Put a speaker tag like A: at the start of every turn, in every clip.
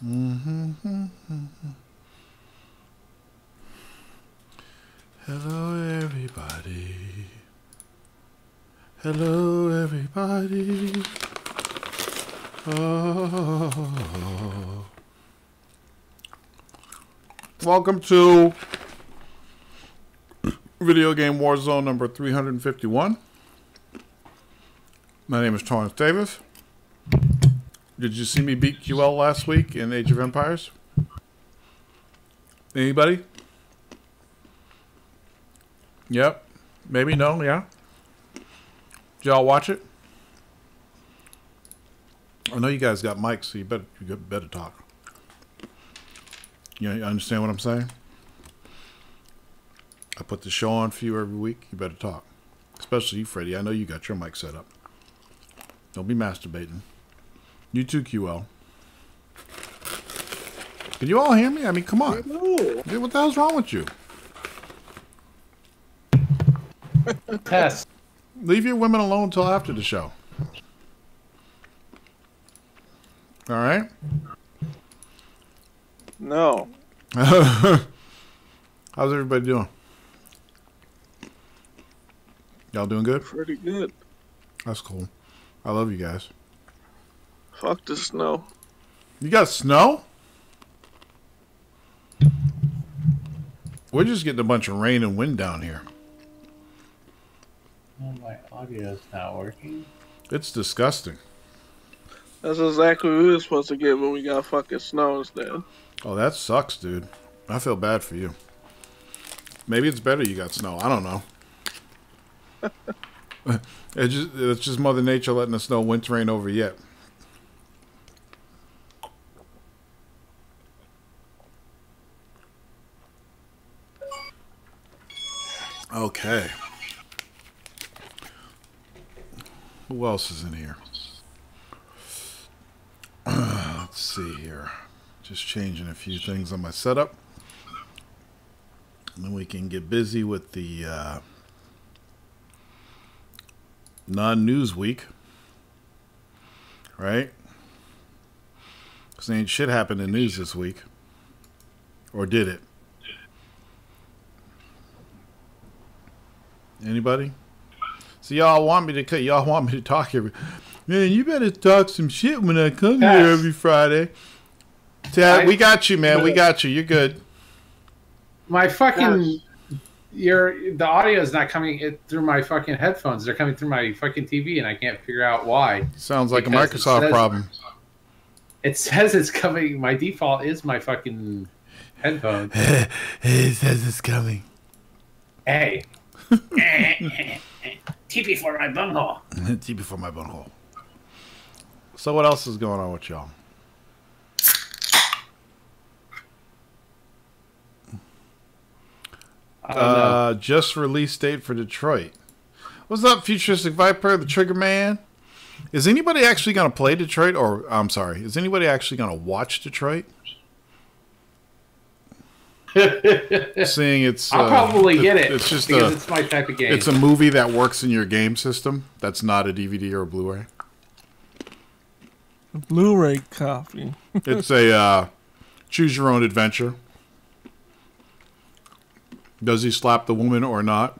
A: Mm-hmm. Hello, everybody. Hello, everybody. Oh. Welcome to Video Game Warzone number 351. My name is Torrance Davis. Did you see me beat QL last week in Age of Empires? Anybody? Yep. Maybe, no, yeah. Did y'all watch it? I know you guys got mics, so you better talk. You understand what I'm saying? I put the show on for you every week. You better talk. Especially you, Freddie. I know you got your mic set up. Don't be masturbating. You too, QL. Can you all hear me? I mean, come on. Dude, what the hell's wrong with you?
B: Test.
A: Leave your women alone until after the show. All right?
C: No.
A: How's everybody doing? Y'all doing good?
C: Pretty good.
A: That's cool. I love you guys.
C: Fuck the snow.
A: You got snow? We're just getting a bunch of rain and wind down here.
B: Oh, my audio's not working.
A: It's disgusting.
C: That's exactly what we were supposed to get when we got fucking snow instead.
A: Oh, that sucks, dude. I feel bad for you. Maybe it's better you got snow. I don't know. It's just Mother Nature letting us know winter ain't over yet. Okay. Who else is in here? Let's see here. Just changing a few things on my setup. And then we can get busy with the non-news week. Right? Because ain't shit happened in news this week. Or did it? Anybody? So y'all want me to talk every... Man, you better talk some shit when I come here every Friday. Tad, we got you, man. We got you. You're good.
B: My fucking... the audio is not coming through my fucking headphones. They're coming through my fucking TV, and I can't figure out why.
A: Sounds like a Microsoft problem.
B: It says it's coming. My default is my fucking headphones.
A: It says it's coming.
B: Hey. TP for my bunghole.
A: TP for my bunghole. So what else is going on with y'all? Just release date for Detroit. What's up, Futuristic Viper, the Trigger Man? Is anybody actually going to play Detroit? Or, I'm sorry, is anybody actually going to watch Detroit? Seeing it's...
B: I'll probably get it.
A: It's just
B: because it's my type of game.
A: It's a movie that works in your game system. That's not a DVD or a Blu-ray.
D: A Blu-ray copy.
A: It's a choose your own adventure. Does he slap the woman or not?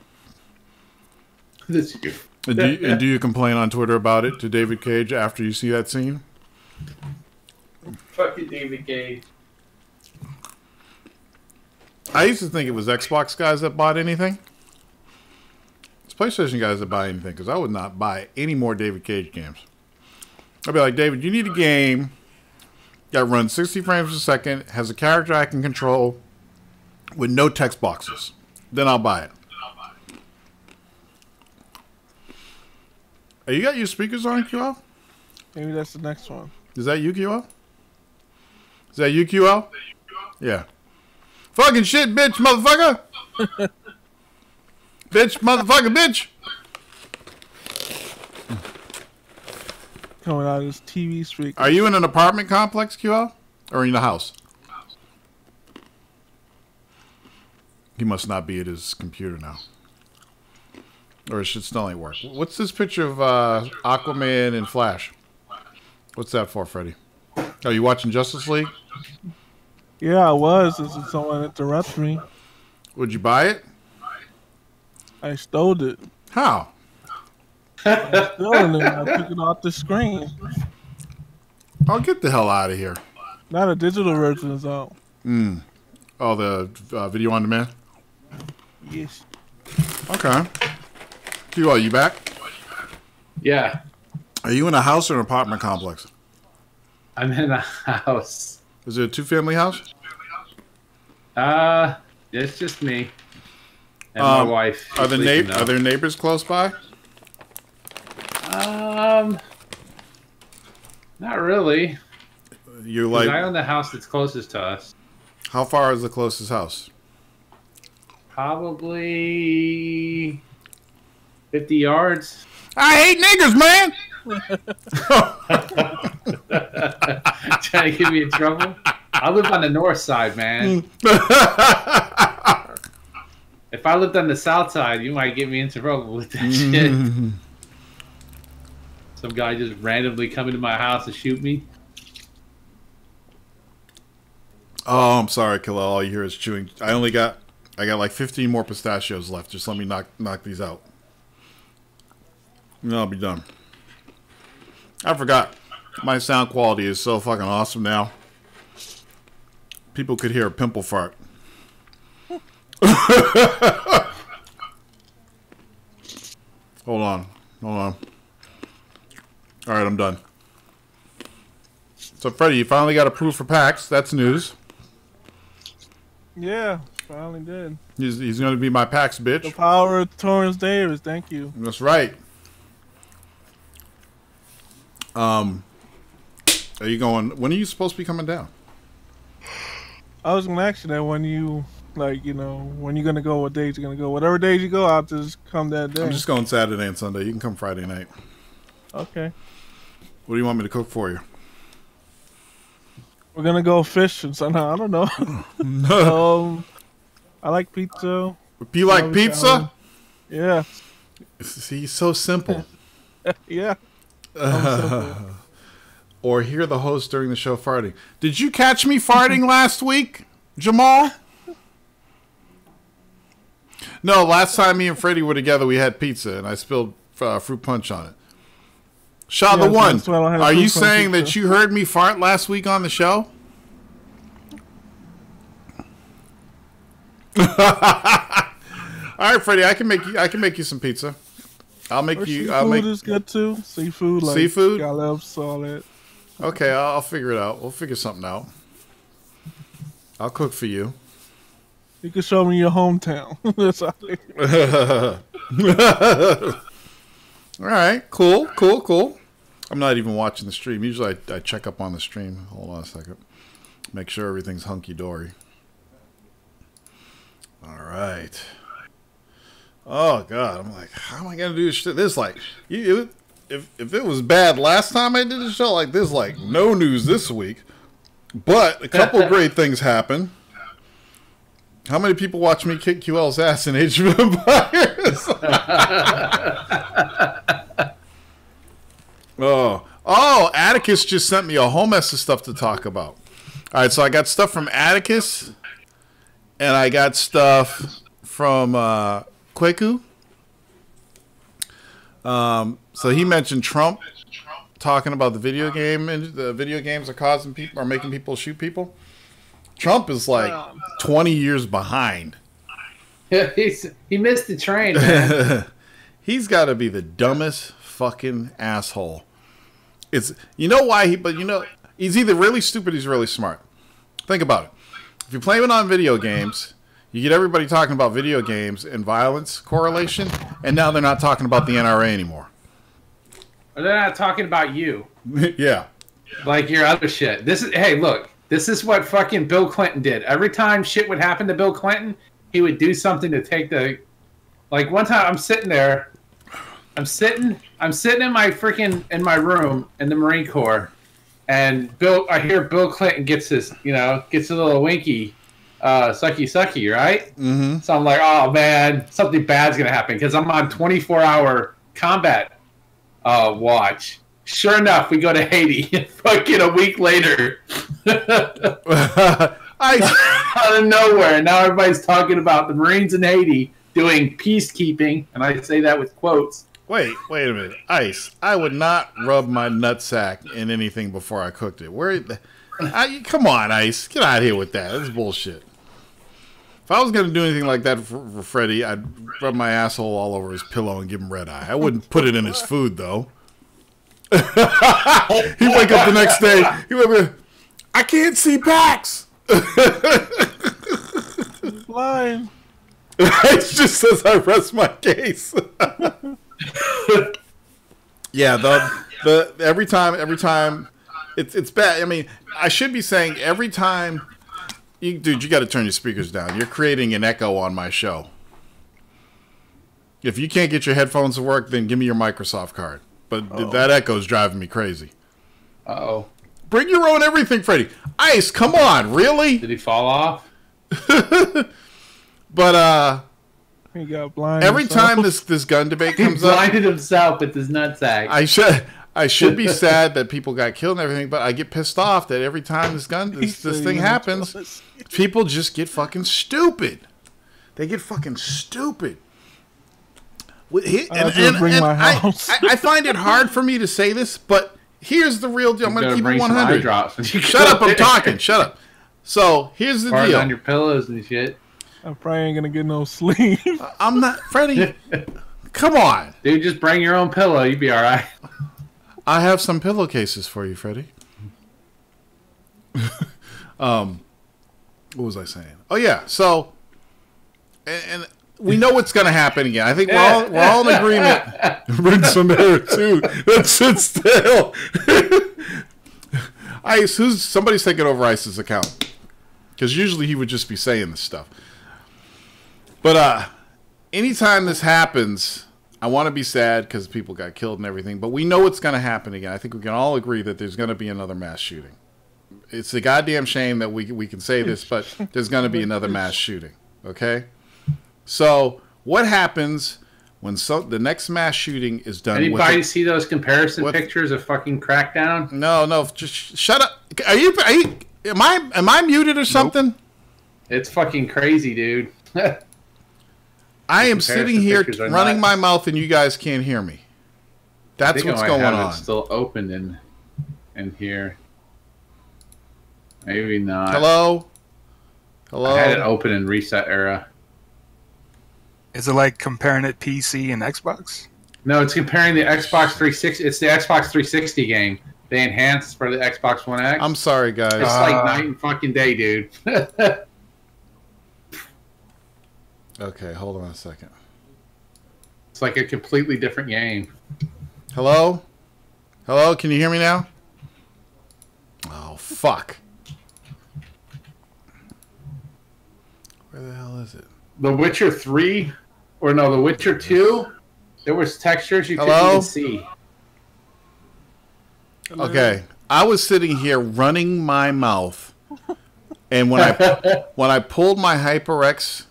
B: This year.
A: And do you complain on Twitter about it to David Cage after you see that scene?
B: Fucking David Cage.
A: I used to think it was Xbox guys that bought anything. It's PlayStation guys that buy anything, because I would not buy any more David Cage games. I'd be like, David, you need a game that runs 60 frames a second, has a character I can control, with no text boxes. Then I'll buy it. Hey, you got your speakers on, QL?
D: Maybe that's the next one.
A: Is that you, QL? Is that you, QL? Yeah. Fucking shit, bitch, motherfucker! Bitch, motherfucker, bitch!
D: Coming out of this TV speaker.
A: Are you in an apartment complex, QL? Or in the house? He must not be at his computer now. Or it should still ain't work. What's this picture of Aquaman and Flash? What's that for, Freddy? Are you watching Justice League?
D: Yeah, I was. This is someone interrupted me.
A: Would you buy it?
D: I stole it.
A: How?
D: Stealing it. I took it off the screen.
A: I'll get the hell out of here.
D: Not a digital version is out.
A: Oh, the video on demand?
D: Yes.
A: Okay. You back?
B: Yeah,
A: Are you in a house or an apartment complex?
B: I'm in a house.
A: Is it a two-family house?
B: It's just me and my wife.
A: Are
B: She's sleeping now.
A: there neighbors close by?
B: Not really.
A: You
B: 'Cause
A: like?
B: I own the house that's closest to us.
A: How far is the closest house?
B: Probably 50 yards.
A: I hate niggers, man.
B: Trying to get me in trouble. I live on the north side, man. If I lived on the south side, you might get me into trouble with that shit. Some guy just randomly come into my house and shoot me.
A: Oh, I'm sorry, Khalil. All you hear is chewing. I got like 15 more pistachios left. Just let me knock these out. And I'll be done. I forgot. My sound quality is so fucking awesome now. People could hear a pimple fart. Hold on. All right, I'm done. So, Freddie, you finally got approved for PAX. That's news.
D: Yeah, finally did.
A: He's going to be my PAX bitch.
D: The power of Torrance Davis. Thank you.
A: That's right. Are you going? When are you supposed to be coming down?
D: I was gonna ask you that when you when you're gonna go, what days you're gonna go. Whatever days you go, I'll just come that day.
A: I'm just going Saturday and Sunday. You can come Friday night.
D: Okay.
A: What do you want me to cook for you?
D: We're gonna go fishing somehow. I don't know. I like pizza.
A: Do you like pizza?
D: Yeah.
A: See, he's so simple.
D: Yeah.
A: Or hear the host during the show farting. Did you catch me farting last week, Jamal? No, last time me and Freddie were together, we had pizza, and I spilled fruit punch on it. Shaw the One, are you saying that you heard me fart last week on the show? All right, Freddie, I can make you some pizza.
D: Seafood is good too. Seafood, like scallops, all that.
A: Okay, I'll figure it out. We'll figure something out. I'll cook for you.
D: You can show me your hometown. That's all.
A: All right, cool. I'm not even watching the stream. Usually I check up on the stream. Hold on a second. Make sure everything's hunky-dory. All right. Oh, God. I'm like, how am I going to do this shit? This, like, if it was bad last time I did a show like this, like, no news this week. But a couple great things happen. How many people watch me kick QL's ass in Age of Empires? Oh, Atticus just sent me a whole mess of stuff to talk about. All right, so I got stuff from Atticus, and I got stuff from Kweku. So he mentioned Trump talking about the video game, and the video games are making people shoot people. Trump is like 20 years behind.
B: He missed the train, man.
A: He's got to be the dumbest fucking asshole. It's why he's either really stupid or he's really smart. Think about it. If you're playing on video games, you get everybody talking about video games and violence correlation, and now they're not talking about the NRA anymore.
B: Or they're not talking about you.
A: Yeah.
B: Like your other shit. Hey, look. This is what fucking Bill Clinton did. Every time shit would happen to Bill Clinton, he would do something to take the... Like, one time I'm sitting there. I'm sitting in my room in the Marine Corps, and I hear Bill Clinton gets a little winky, sucky, right? Mm-hmm. So I'm like, oh man, something bad's gonna happen because I'm on 24-hour combat watch, Sure enough, we go to Haiti. Fucking a week later. Out of nowhere. Now everybody's talking about the Marines in Haiti doing peacekeeping. And I say that with quotes.
A: Wait a minute. Ice, I would not rub my nutsack in anything before I cooked it. Come on, Ice. Get out of here with that. That's bullshit. If I was going to do anything like that for Freddy, I'd rub my asshole all over his pillow and give him red eye. I wouldn't put it in his food, though. He'd wake up the next day. He would be, I can't see Pax.
D: He's lying.
A: It just says I rest my case. Yeah, the every time it's bad. I mean, I should be saying every time. Dude, you got to turn your speakers down. You're creating an echo on my show. If you can't get your headphones to work, then give me your Microsoft card. But that echo is driving me crazy.
B: Uh-oh.
A: Bring your own everything, Freddy. Ice, come on, really?
B: Did he fall off?
A: But
D: he got blind.
A: Every time this gun debate comes up,
B: he blinded himself with his nutsack.
A: I should be sad that people got killed and everything, but I get pissed off that every time this thing happens, people just get fucking stupid. They get fucking stupid. I find it hard for me to say this, but here's the real deal. I'm going to keep it 100. Shut up, I'm talking. Shut up. So, here's the deal.
B: On your pillows and shit.
D: I probably ain't going to get no sleep.
A: I'm not... Freddie, come on.
B: Dude, just bring your own pillow. You'd be all right.
A: I have some pillowcases for you, Freddie. What was I saying? Oh, yeah. So, and we know what's going to happen again. I think we're all in agreement. Bring some air, too. Let's sit still. Ice, somebody's taking over Ice's account. Because usually he would just be saying this stuff. But anytime this happens, I want to be sad because people got killed and everything. But we know what's going to happen again. I think we can all agree that there's going to be another mass shooting. It's a goddamn shame that we can say this, but there's going to be another mass shooting. Okay? So, what happens when the next mass shooting is done?
B: Anybody see those comparison pictures of fucking Crackdown?
A: No, just shut up. Am I muted or something? Nope.
B: It's fucking crazy, dude.
A: I am sitting here running my mouth and you guys can't hear me. That's what's going on.
B: It's still open in here. Maybe not.
A: Hello?
B: I had it open in Reset Era.
E: Is it like comparing it PC and Xbox?
B: No, it's comparing the Xbox 360. It's the Xbox 360 game. They enhanced for the Xbox One X.
A: I'm sorry, guys.
B: It's like night and fucking day, dude.
A: Okay, hold on a second.
B: It's like a completely different game.
A: Hello? Hello? Can you hear me now? Oh, fuck. Where the hell is it?
B: The Witcher 3? Or no, The Witcher 2? There was textures you couldn't even see.
A: Okay. I was sitting here running my mouth. And when I pulled my HyperX...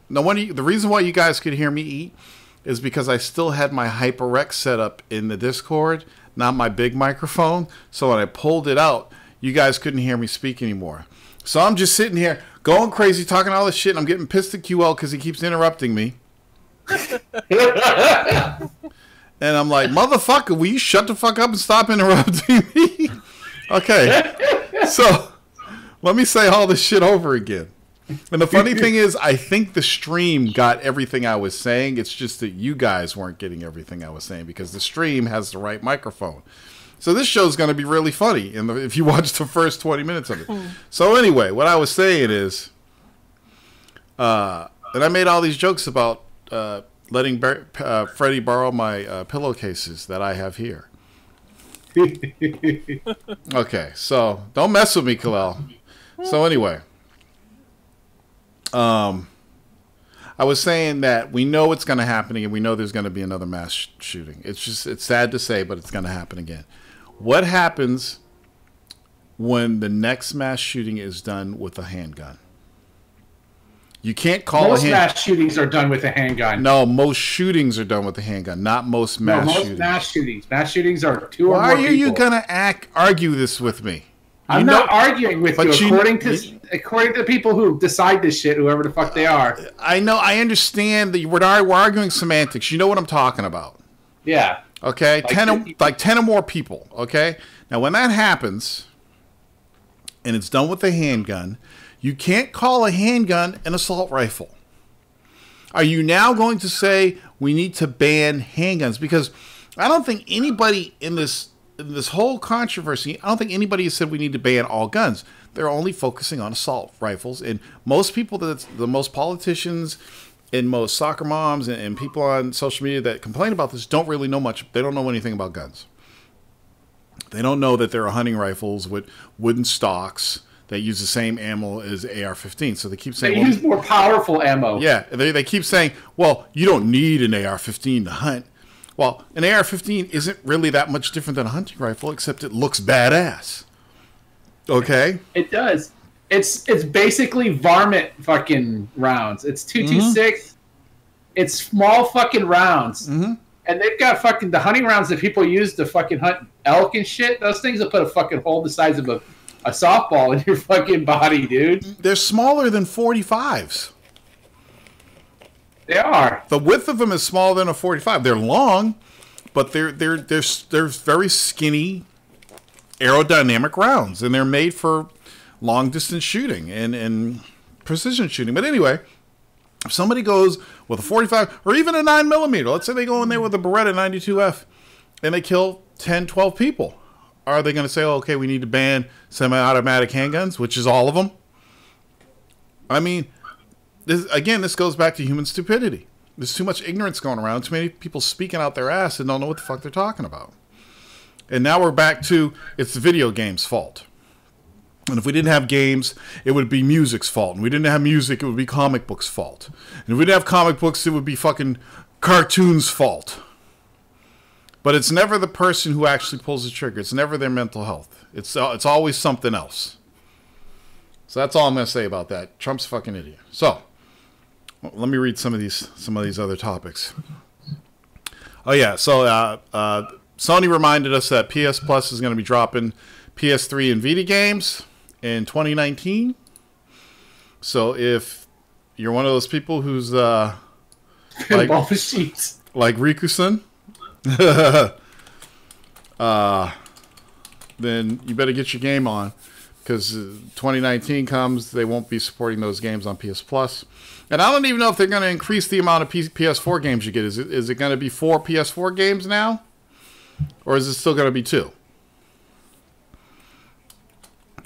A: the reason why you guys could hear me eat is because I still had my HyperX set up in the Discord, not my big microphone. So when I pulled it out, you guys couldn't hear me speak anymore. So I'm just sitting here going crazy, talking all this shit, and I'm getting pissed at QL because he keeps interrupting me. And I'm like, motherfucker, will you shut the fuck up and stop interrupting me? Okay. So let me say all this shit over again. And the funny thing is, I think the stream got everything I was saying. It's just that you guys weren't getting everything I was saying because the stream has the right microphone. So this show's going to be really funny if you watch the first 20 minutes of it. So anyway, what I was saying is, and I made all these jokes about letting Freddie borrow my pillowcases that I have here. Okay, so don't mess with me, Kalel. So anyway. I was saying that we know it's going to happen again. We know there's going to be another mass shooting. It's sad to say, but it's going to happen again. What happens when the next mass shooting is done with a handgun? You can't call
B: Most
A: a
B: mass shootings are done with a handgun.
A: No, most shootings are done with a handgun, not most mass shootings.
B: Mass shootings are two or more
A: Why
B: people.
A: are you gonna argue this with me?
B: I'm not arguing with you. According to people who decide this shit, whoever the fuck they are.
A: I know. I understand that we're arguing semantics. You know what I'm talking about.
B: Yeah.
A: Okay. 10 or more people. Okay. Now, when that happens, and it's done with a handgun, you can't call a handgun an assault rifle. Are you now going to say we need to ban handguns? Because I don't think anybody in this whole controversy, I don't think anybody has said we need to ban all guns. They're only focusing on assault rifles. And most people, the most politicians and most soccer moms and people on social media that complain about this don't really know much. They don't know anything about guns. They don't know that there are hunting rifles with wooden stocks that use the same ammo as AR-15. So they keep saying...
B: They use more powerful ammo.
A: Yeah, they keep saying, well, you don't need an AR-15 to hunt. Well, an AR-15 isn't really that much different than a hunting rifle, except it looks badass. Okay?
B: It does. It's basically varmint fucking rounds. It's 226. It's small fucking rounds. And they've got fucking the hunting rounds that people use to fucking hunt elk and shit. Those things will put a fucking hole the size of a softball in your fucking body, dude.
A: They're smaller than 45s.
B: They are.
A: The width of them is smaller than a 45. They're long, but they're very skinny, aerodynamic rounds, and they're made for long distance shooting and precision shooting. But anyway, if somebody goes with a 45 or even a 9mm, let's say they go in there with a Beretta 92F and they kill 10, 12 people, are they going to say, oh, okay, we need to ban semi-automatic handguns, which is all of them? I mean, this goes back to human stupidity. There's too much ignorance going around, too many people speaking out their ass and don't know what the fuck they're talking about. And now we're back to, it's the video game's fault. And if we didn't have games, it would be music's fault. And we didn't have music, it would be comic books' fault. And if we didn't have comic books, it would be fucking cartoons' fault. But it's never the person who actually pulls the trigger. It's never their mental health. It's always something else. So that's all I'm going to say about that. Trump's a fucking idiot. So, let me read some of these other topics. Oh yeah, so Sony reminded us that PS Plus is going to be dropping PS3 and Vita games in 2019. So if you're one of those people who's like Riku-san, then you better get your game on, because 2019 comes, they won't be supporting those games on PS Plus. And I don't even know if they're going to increase the amount of PS4 games you get. Is it going to be 4 PS4 games now? Or is it still going to be 2?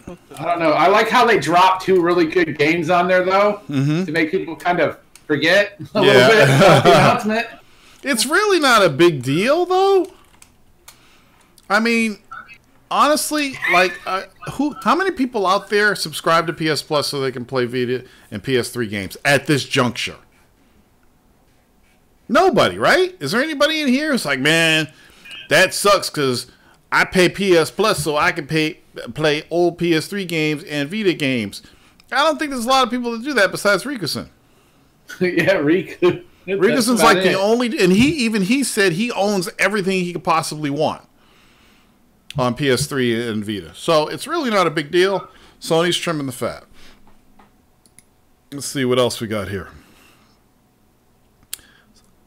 B: I don't know. I like how they dropped 2 really good games on there, though, to make people kind of forget a little bit about the announcement.
A: It's really not a big deal, though. I mean, honestly, like, how many people out there subscribe to PS Plus so they can play Vita and PS3 games at this juncture? Nobody, right? Is there anybody in here who's like, man, that sucks because I pay PS Plus so I can play old PS3 games and Vita games? I don't think there's a lot of people that do that besides Riku-san.
B: Yeah, Riku.
A: Rikusan's like the only, and he said he owns everything he could possibly want on PS3 and Vita. So it's really not a big deal. Sony's trimming the fat. Let's see what else we got here.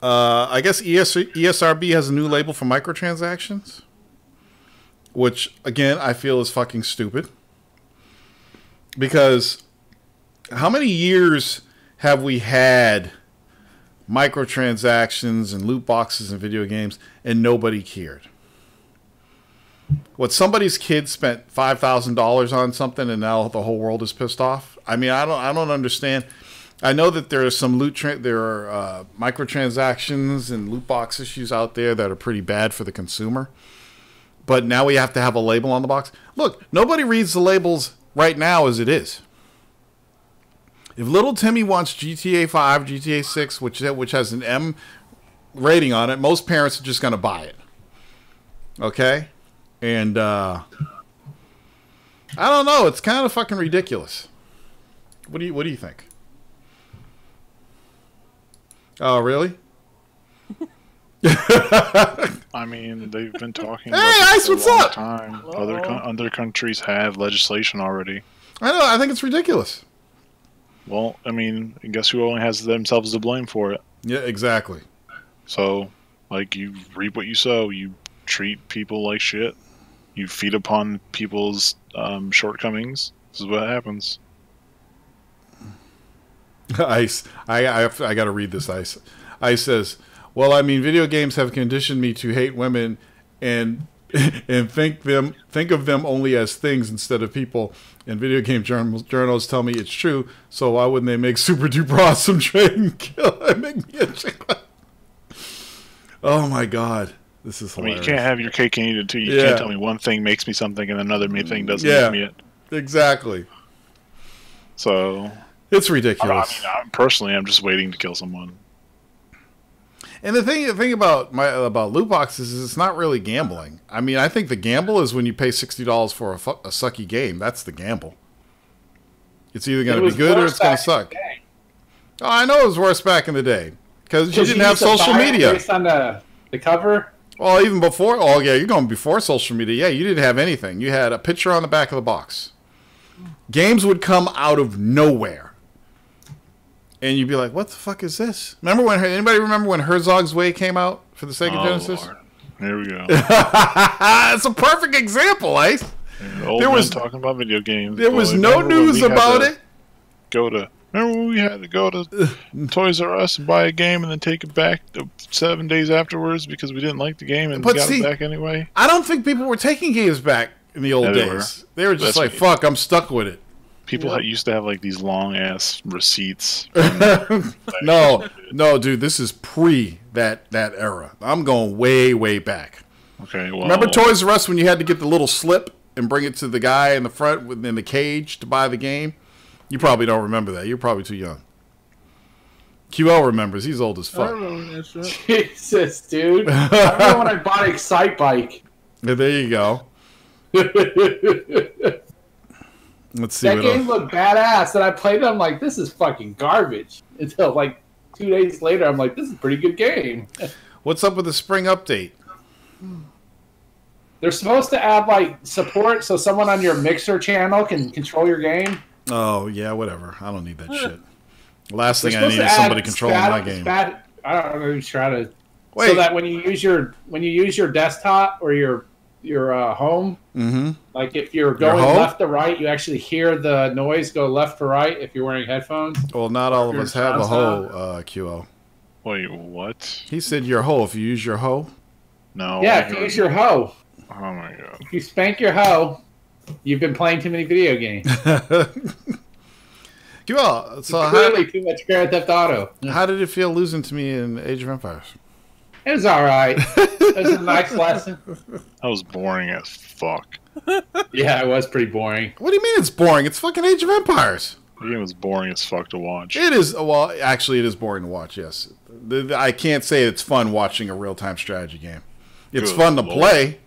A: I guess ESRB has a new label for microtransactions, which, again, I feel is fucking stupid. Because how many years have we had microtransactions and loot boxes in video games and nobody cared? What, somebody's kid spent $5,000 on something and now the whole world is pissed off? I mean, I don't understand. I know that there are some microtransactions and loot box issues out there that are pretty bad for the consumer. But now we have to have a label on the box. Look, nobody reads the labels right now as it is. If little Timmy wants GTA 5, GTA 6, which has an M rating on it, most parents are just going to buy it. Okay? And I don't know. It's kind of fucking ridiculous. What do you think? Oh, really?
F: I mean, they've been talking
A: Hey,
F: about
A: Ice,
F: this for
A: what's
F: a long
A: up?
F: time. Other countries have legislation already.
A: I know. I think it's ridiculous.
F: Well, I mean, guess who only has themselves to blame for it?
A: Yeah, exactly.
F: So, like, you reap what you sow. You treat people like shit. You feed upon people's shortcomings. This is what happens.
A: Ice. I got to read this. Ice. Ice says, "Well, I mean, video games have conditioned me to hate women and think of them only as things instead of people. And video game journals tell me it's true. So why wouldn't they make super duper awesome trade and kill and make me a chicken?" Oh my god, this is hilarious.
F: I mean, you can't have your cake and eat it too. You can't tell me one thing makes me something and another thing doesn't make me it.
A: Exactly.
F: So
A: it's ridiculous.
F: I mean, personally, I'm just waiting to kill someone.
A: And the thing about loot boxes is it's not really gambling. I mean, I think the gamble is when you pay $60 for a sucky game. That's the gamble. It's either going to be good or it's going to suck. Oh, I know it was worse back in the day because you didn't have social media.
B: Based on the cover.
A: Well, even before. Oh, yeah, you're going before social media. Yeah, you didn't have anything. You had a picture on the back of the box. Games would come out of nowhere. And you'd be like, "What the fuck is this?" Anybody remember when Herzog's Way came out for the Sega Genesis?
F: Lord. Here we go.
A: It's a perfect example, Ice.
F: Old
A: There
F: men
A: was
F: talking about video games.
A: There was no news about it.
F: Remember when we had to go to Toys R Us and buy a game and then take it back 7 days afterwards because we didn't like the game and got it back anyway?
A: I don't think people were taking games back in the old days. They were just like, "Fuck, I'm stuck with it."
F: People used to have like these long ass receipts.
A: No, dude, this is pre that era. I'm going way back.
F: Okay, well,
A: remember Toys R Us when you had to get the little slip and bring it to the guy in the front within the cage to buy the game? You probably don't remember that. You're probably too young. QL remembers. He's old as fuck.
D: I remember that shit.
B: Jesus, dude. I remember when I bought Excite Bike.
A: Yeah, there you go. Let's see.
B: That game looked badass, and I played it. I'm like, this is fucking garbage. Until like 2 days later, I'm like, this is a pretty good game.
A: What's up with the spring update?
B: They're supposed to add like support so someone on your Mixer channel can control your game.
A: Oh yeah, whatever. I don't need that shit. Last thing I need is somebody controlling my game.
B: I don't know. Try to so that when you use your desktop or your home, like if you're going left to right, you actually hear the noise go left to right if you're wearing headphones.
A: Well, not all of us have a hoe, QO.
F: Wait, what?
A: He said your hoe. If you use your hoe.
F: No.
B: Yeah, if you use your hoe.
F: Oh my god.
B: If you spank your hoe, you've been playing too many video games.
A: QO, so
B: clearly too much Grand Theft Auto.
A: How did it feel losing to me in Age of Empires?
B: It was all right. It was a nice lesson.
F: That was boring as fuck.
B: Yeah, it was pretty boring.
A: What do you mean it's boring? It's fucking Age of Empires.
F: The game was boring as fuck to watch.
A: It is. Well, actually, it is boring to watch, yes. I can't say it's fun watching a real-time strategy game. It's fun to play.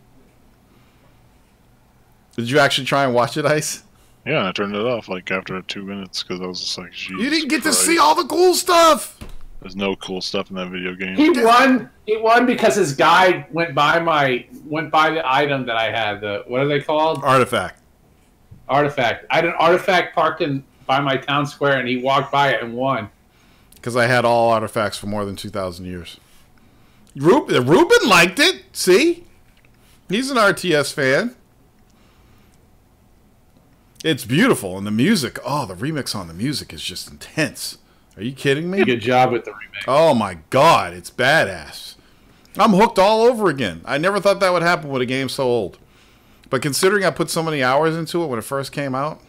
A: Did you actually try and watch it, Ice?
F: Yeah, I turned it off like after 2 minutes because I was just like, Jesus
A: you didn't get
F: Christ.
A: to see all the cool stuff.
F: There's no cool stuff in that video game.
B: He won because his guy went by the item that I had. What are they called?
A: Artifact.
B: Artifact. I had an artifact parked by my town square, and he walked by it and won.
A: Because I had all artifacts for more than 2,000 years. Ruben liked it. See? He's an RTS fan. It's beautiful. And the music, the remix on the music is just intense. Are you kidding me?
B: Good job with the remix.
A: Oh my god, it's badass. I'm hooked all over again. I never thought that would happen with a game so old. But considering I put so many hours into it when it first came out,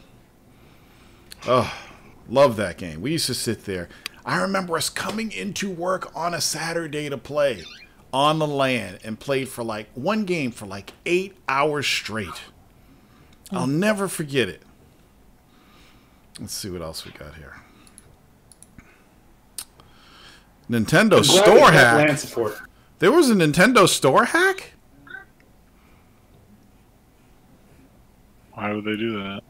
A: love that game. We used to sit there. I remember us coming into work on a Saturday to play on the LAN and played for like one game for like 8 hours straight. I'll never forget it. Let's see what else we got here. Nintendo Store hack. There was a Nintendo Store hack?
F: Why would they do that?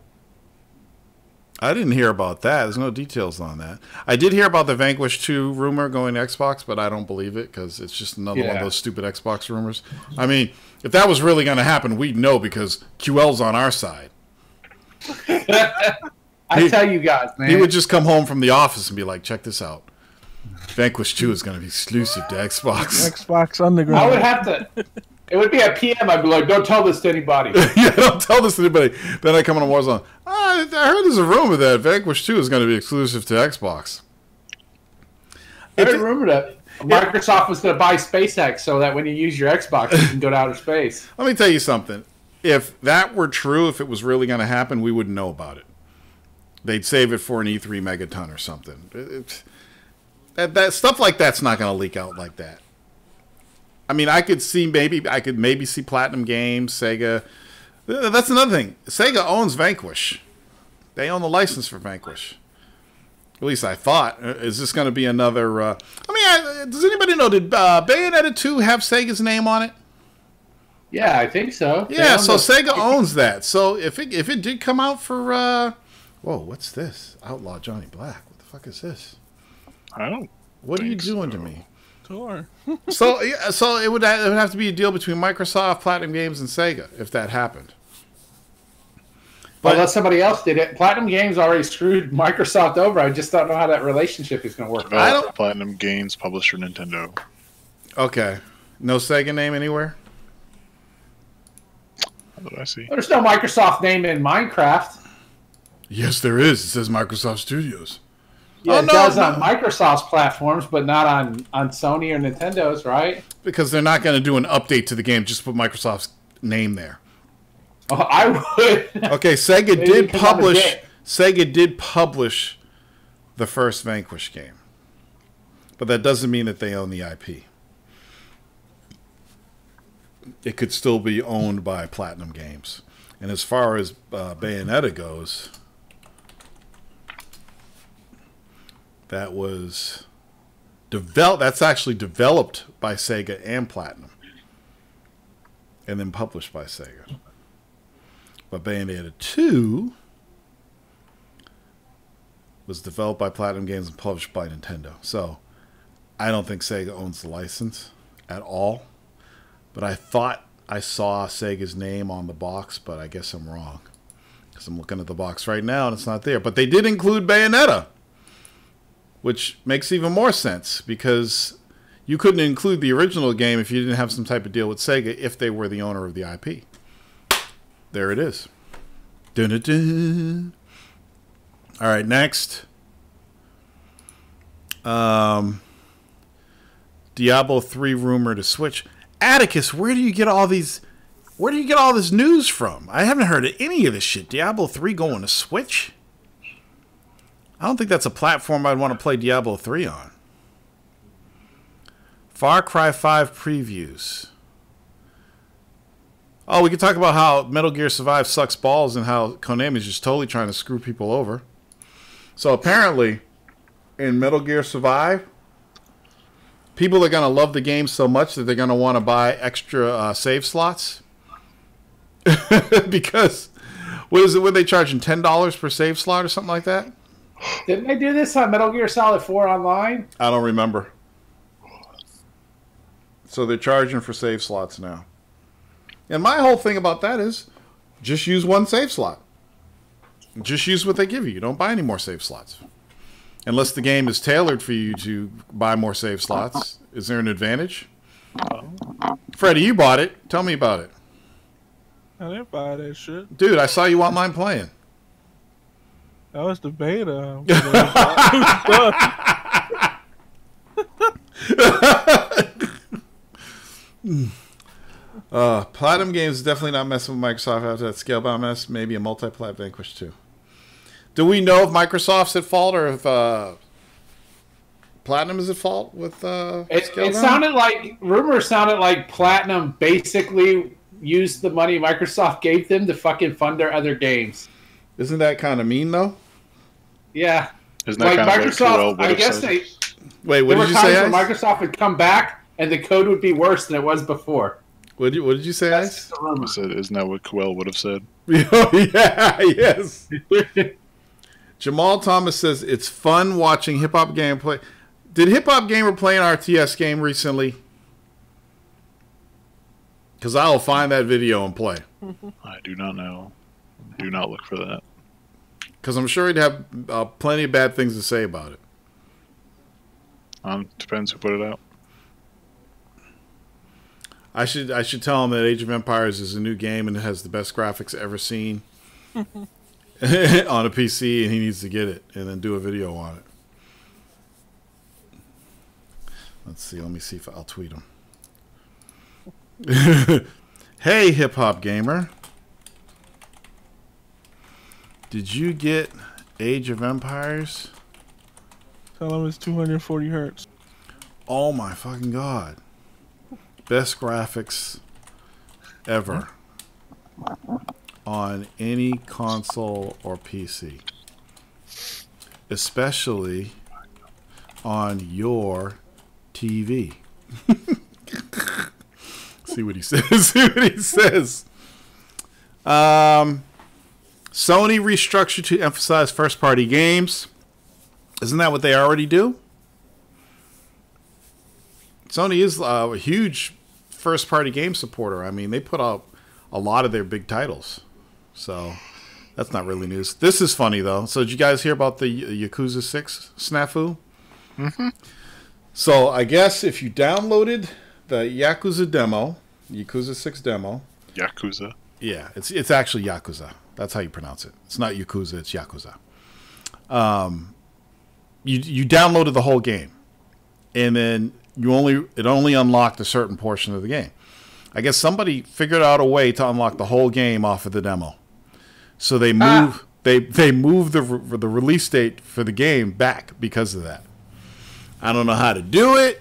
A: I didn't hear about that. There's no details on that. I did hear about the Vanquish 2 rumor going to Xbox, but I don't believe it because it's just another one of those stupid Xbox rumors. I mean, if that was really going to happen, we'd know because QL's on our side.
B: I tell you guys, man.
A: He would just come home from the office and be like, check this out. Vanquish 2 is going to be exclusive to Xbox.
D: Xbox Underground.
B: I would have to. It would be at PM. I'd be like, don't tell this to anybody.
A: Yeah, don't tell this to anybody. Then I come on Warzone. I heard there's a rumor that Vanquish 2 is going to be exclusive to Xbox.
B: I remember that. Microsoft was going to buy SpaceX so that when you use your Xbox, you can go to outer space.
A: Let me tell you something. If that were true, if it was really going to happen, we wouldn't know about it. They'd save it for an E3 megaton or something. That stuff like that's not going to leak out like that. I mean, I could maybe see Platinum Games, Sega. That's another thing. Sega owns Vanquish. They own the license for Vanquish. At least I thought. Is this going to be another? Does anybody know? Did Bayonetta 2 have Sega's name on it?
B: Yeah, I think so.
A: Yeah, so Sega owns that. So if it did come out for, whoa, what's this? Outlaw Johnny Black. What the fuck is this?
F: I don't.
A: What are you doing to me?
D: Tour.
A: So it would have to be a deal between Microsoft, Platinum Games, and Sega if that happened.
B: But unless somebody else did it, Platinum Games already screwed Microsoft over. I just don't know how that relationship is going to work.
F: Platinum Games, publisher Nintendo.
A: Okay, no Sega name anywhere.
F: What did I see?
B: There's no Microsoft name in Minecraft.
A: Yes, there is. It says Microsoft Studios.
B: Yeah, it does on Microsoft's platforms, but not on Sony or Nintendo's, right?
A: Because they're not going to do an update to the game. Just put Microsoft's name there.
B: Oh, I would.
A: Okay, Sega did publish the first Vanquish game, but that doesn't mean that they own the IP. It could still be owned by Platinum Games. And as far as Bayonetta goes, that was that's actually developed by Sega and Platinum, and then published by Sega. But Bayonetta 2 was developed by Platinum Games and published by Nintendo. So I don't think Sega owns the license at all. But I thought I saw Sega's name on the box, but I guess I'm wrong. Because I'm looking at the box right now and it's not there. But they did include Bayonetta, which makes even more sense because you couldn't include the original game if you didn't have some type of deal with Sega if they were the owner of the IP. There it is. Dun-dun-dun. All right, next. Diablo 3 rumor to Switch. Atticus, where do you get all this news from? I haven't heard of any of this shit. Diablo 3 going to Switch? I don't think that's a platform I'd want to play Diablo 3 on. Far Cry 5 previews. Oh, we could talk about how Metal Gear Survive sucks balls and how Konami's just totally trying to screw people over. So apparently, in Metal Gear Survive, people are going to love the game so much that they're going to want to buy extra save slots. Because, what is it, were they charging $10 per save slot or something like that?
B: Didn't they do this on Metal Gear Solid 4 Online?
A: I don't remember. So they're charging for save slots now. And my whole thing about that is just use one save slot. Just use what they give you. You don't buy any more save slots. Unless the game is tailored for you to buy more save slots. Is there an advantage? Freddie, you bought it. Tell me about it.
D: I didn't buy that shit.
A: Dude, I saw you online playing.
D: That was the beta.
A: Platinum Games is definitely not messing with Microsoft after that Scalebound mess. Maybe a multi-plat Vanquish 2. Do we know if Microsoft's at fault or if Platinum is at fault with
B: It sounded like, rumors sounded like Platinum basically used the money Microsoft gave them to fucking fund their other games.
A: Isn't that kind of mean, though?
B: Yeah.
F: Isn't that
B: like
F: kind
B: Microsoft,
F: of
B: I guess
F: said?
B: they...
A: Wait, what
B: there
A: did you
B: were
A: say,
B: times
A: Ice?
B: where Microsoft would come back and the code would be worse than it was before.
A: What did you say,
B: That's
A: Ice?
B: just a rumor.
F: I said, isn't that what Coel would have said?
A: Oh, yeah, yes. Jamal Thomas says it's fun watching Hip Hop Gamer play. Did Hip Hop Gamer play an RTS game recently? Because I'll find that video and play.
F: I do not know. Do not look for that.
A: Because I'm sure he'd have plenty of bad things to say about it.
F: Depends who put it out.
A: I should tell him that Age of Empires is a new game and it has the best graphics ever seen on a PC, and he needs to get it and then do a video on it. Let's see. Let me see if I'll tweet him. Hey, Hip Hop Gamer. Did you get Age of Empires?
D: Tell him it's 240 hertz.
A: Oh my fucking god. Best graphics ever on any console or PC. Especially on your TV. See what he says. See what he says. Sony restructured to emphasize first-party games. Isn't that what they already do? Sony is a huge first-party game supporter. I mean, they put out a lot of their big titles. So that's not really news. This is funny, though. So did you guys hear about the Yakuza 6 snafu?
F: Mm-hmm.
A: So I guess if you downloaded the Yakuza demo, Yakuza 6 demo.
F: Yakuza.
A: Yeah, it's actually Yakuza. That's how you pronounce it. It's not Yakuza, it's Yakuza. You downloaded the whole game. And then it only unlocked a certain portion of the game. I guess somebody figured out a way to unlock the whole game off of the demo. So they moved the release date for the game back because of that. I don't know how to do it.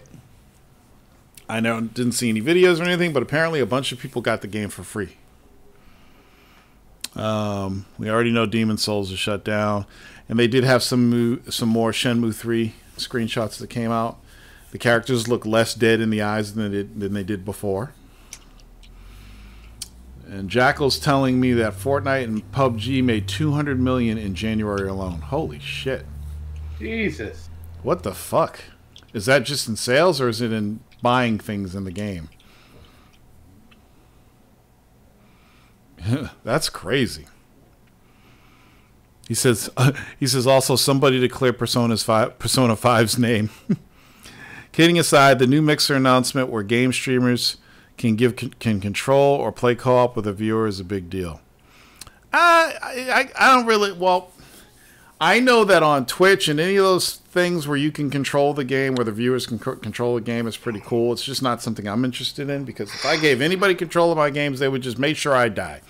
A: I didn't see any videos or anything, but apparently a bunch of people got the game for free. We already know Demon Souls is shut down, and they did have some more Shenmue 3 screenshots that came out. The characters look less dead in the eyes than they did before. And Jackal's telling me that Fortnite and PUBG made $200 million in January alone. Holy shit!
B: Jesus.
A: What the fuck? Is that just in sales or is it in buying things in the game? That's crazy. He says also somebody declare Persona 5's name. Kidding aside, the new Mixer announcement where game streamers can control or play co-op with a viewer is a big deal. I don't really, well, I know that on Twitch and any of those things where you can control the game, where the viewers can control the game, is pretty cool. It's just not something I'm interested in, because if I gave anybody control of my games, they would just make sure I die.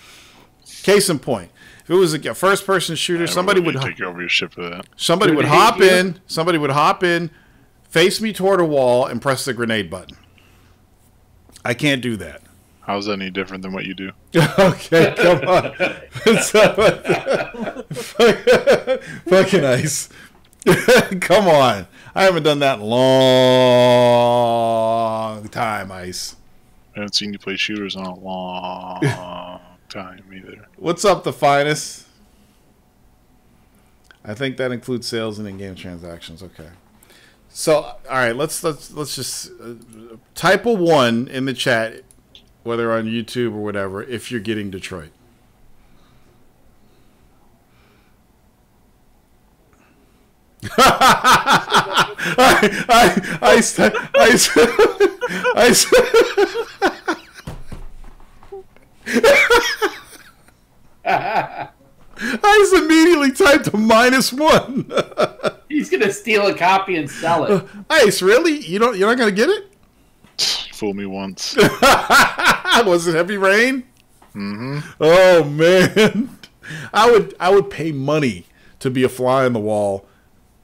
A: Case in point, if it was a first-person shooter, somebody would
F: take over your ship for that.
A: Somebody would hop in, face me toward a wall, and press the grenade button. I can't do that.
F: How's that any different than what you do?
A: Okay, come on. Fucking ice. Come on. I haven't done that in a long time, Ice.
F: I haven't seen you play shooters in a long time either.
A: What's up, the finest? I think that includes sales and in-game transactions. Okay. So, all right, let's just type a 1 in the chat, whether on YouTube or whatever, if you're getting Detroit. I immediately typed a -1.
B: He's gonna steal a copy and sell it.
A: Ice, really? You're not gonna get it?
F: Fool me once.
A: Was it Heavy Rain?
F: Mm-hmm.
A: Oh man, I would pay money to be a fly on the wall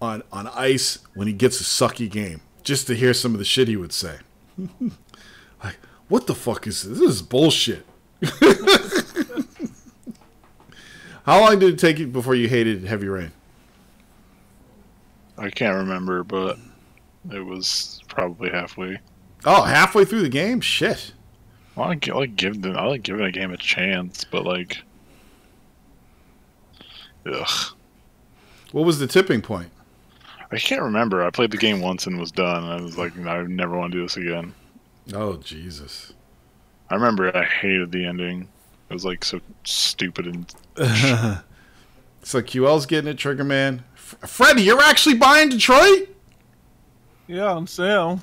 A: on Ice when he gets a sucky game, just to hear some of the shit he would say. Like, what the fuck is this? This is bullshit. How long did it take you before you hated Heavy Rain?
F: I can't remember, but it was probably halfway.
A: Oh, halfway through the game? Shit.
F: Well, I like giving a game a chance, but like, ugh.
A: What was the tipping point?
F: I can't remember. I played the game once and was done. I was like, I never want to do this again.
A: Oh, Jesus.
F: I remember I hated the ending. It was like so stupid and.
A: So QL's getting it, Trigger Man. Freddie, you're actually buying Detroit?
D: Yeah, on sale.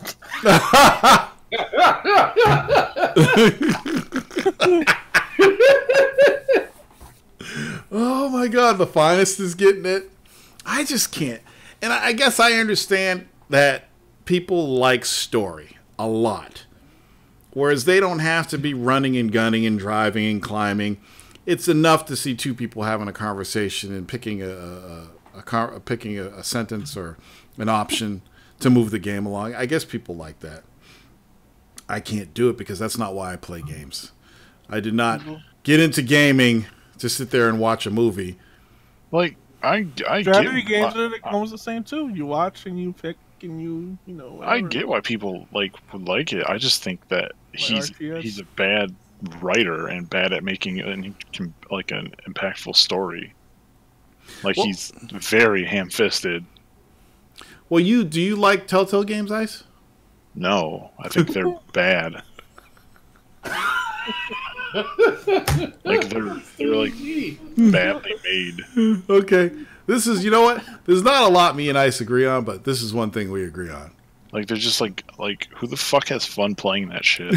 A: Oh my God, the Finest is getting it. I just can't. And I guess I understand that people like story a lot. Whereas they don't have to be running and gunning and driving and climbing. It's enough to see two people having a conversation and picking a sentence or an option to move the game along. I guess people like that. I can't do it because that's not why I play games. I did not get into gaming to sit there and watch a movie.
F: Like I
D: Strategy
F: get
D: games are almost the same too. You watch and you pick and you know. Whatever.
F: I get why people would like it. I just think that he's a bad writer and bad at making an impactful story. Like he's very ham-fisted.
A: Well, do you like Telltale games, Ice?
F: No, I think they're bad. Like they're like badly made.
A: Okay. This is, you know what? There's not a lot me and Ice agree on, but this is one thing we agree on.
F: Like they're just like who the fuck has fun playing that shit?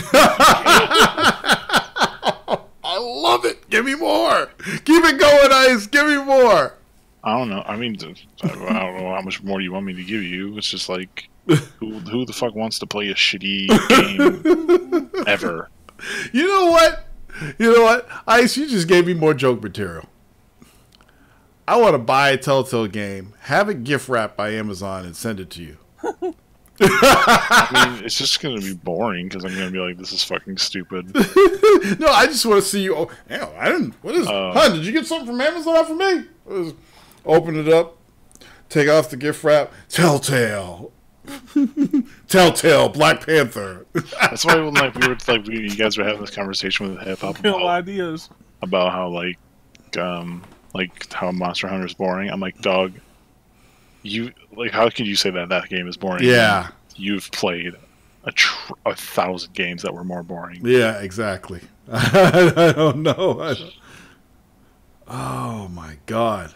A: I love it. Give me more. Keep it going, Ice. Give me more.
F: I don't know. I mean, I don't know how much more you want me to give you. It's just like who the fuck wants to play a shitty game ever?
A: You know what? Ice, you just gave me more joke material. I want to buy a Telltale game, have it gift wrapped by Amazon, and send it to you.
F: I mean, it's just going to be boring because I'm going to be like, this is fucking stupid.
A: No, I just want to see you. Oh, hell, I didn't. What is Hun, did you get something from Amazon for me? Open it up, take off the gift wrap. Telltale. Telltale, Black Panther.
F: That's why when you guys were having this conversation with Hip Hop
D: ideas
F: about how how Monster Hunter is boring. I'm like, dog, you how could you say that game is boring?
A: Yeah,
F: you've played 1,000 games that were more boring.
A: Yeah, exactly. I don't know. Oh my God,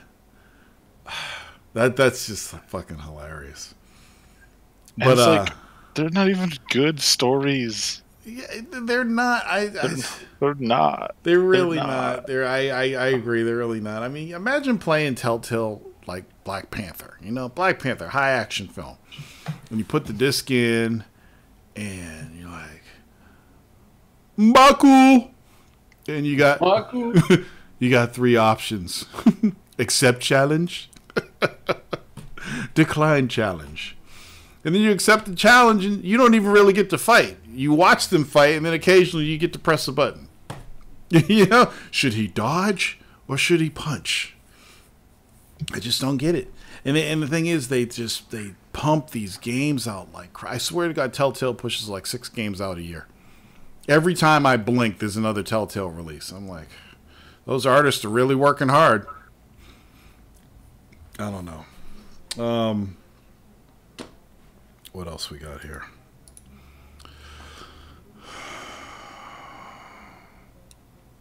A: that's just fucking hilarious.
F: And but it's they're not even good stories.
A: Yeah, they're not.
F: They're not.
A: They're really not. I agree. They're really not. I mean, imagine playing Telltale like Black Panther. You know, Black Panther, high action film. When you put the disc in, and you're like, Mbaku, and you got Mbaku. You got 3 options: accept challenge, decline challenge. And then you accept the challenge, and you don't even really get to fight. You watch them fight, and then occasionally you get to press a button. You know, should he dodge or should he punch? I just don't get it. And the thing is, they pump these games out like crazy. I swear to God, Telltale pushes like 6 games out a year. Every time I blink, there's another Telltale release. I'm like, those artists are really working hard. I don't know. What else we got here?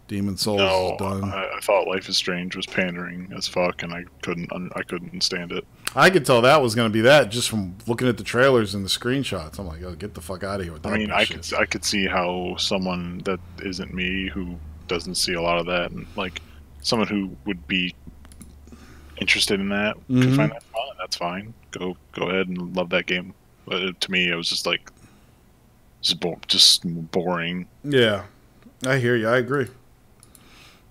A: Demon Souls is done.
F: I thought Life is Strange was pandering as fuck, and I couldn't stand it.
A: I could tell that was going to be that just from looking at the trailers and the screenshots. I'm like, oh, get the fuck out of here with that.
F: I mean, I could see how someone that isn't me, who doesn't see a lot of that, and like someone who would be interested in that could find that fun. That's fine. Go ahead and love that game. But to me, it was just like just boring.
A: Yeah, I hear you. I agree.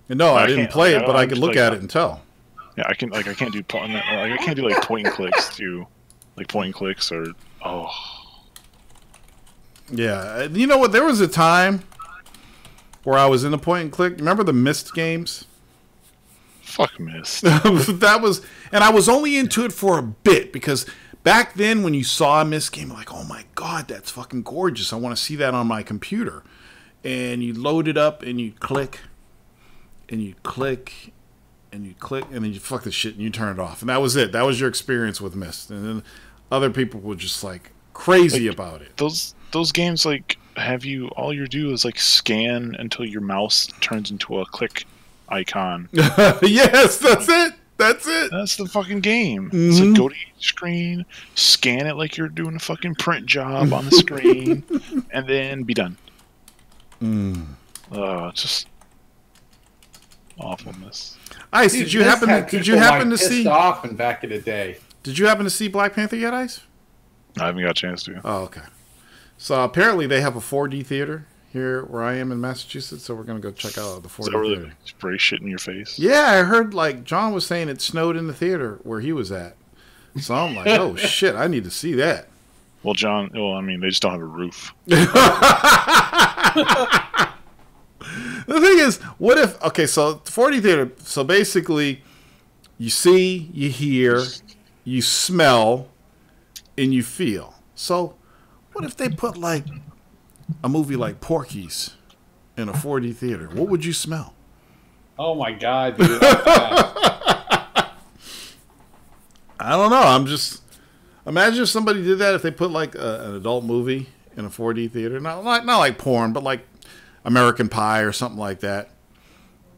A: And no, I didn't play it, but I could look at it and tell.
F: Yeah, I can't do point and clicks too, like point and clicks or
A: Yeah, you know what? There was a time where I was in a point and click. Remember the Myst games?
F: Fuck Myst.
A: That was, and I was only into it for a bit because back then when you saw a Myst game, like, oh my God, that's fucking gorgeous. I want to see that on my computer. And you load it up and you click, and you click, and you click, and then you fuck the shit, and you turn it off, and that was it. That was your experience with Myst. And then other people were just like crazy about it.
F: Those games like have you all you do is like scan until your mouse turns into a click icon.
A: Yes, that's it. That's it.
F: That's the fucking game.
A: Mm-hmm.
F: It's like go to each screen, scan it like you're doing a fucking print job on the screen, and then be done. Just awfulness.
A: Ice,
B: Dude,
A: did you happen to see?
B: Pissed off in back in the day.
A: Did you happen to see Black Panther yet, Ice?
F: I haven't got a chance to.
A: Oh, okay. So apparently they have a 4D theater here where I am in Massachusetts, so we're gonna go check out the 4D
F: Is that really
A: theater.
F: spray shit in your face?
A: Yeah, I heard like John was saying it snowed in the theater where he was at. So I'm like, oh shit, I need to see that.
F: Well, John. Well, I mean, they just don't have a roof.
A: The thing is, what if? Okay, so 4D theater. So basically, you see, you hear, you smell, and you feel. So, what if they put like a movie like Porky's in a 4D theater? What would you smell?
B: Oh my god, dude.
A: I don't know. I'm just imagine if somebody did that. If they put like an adult movie in a 4D theater, not like porn, but like American Pie or something like that,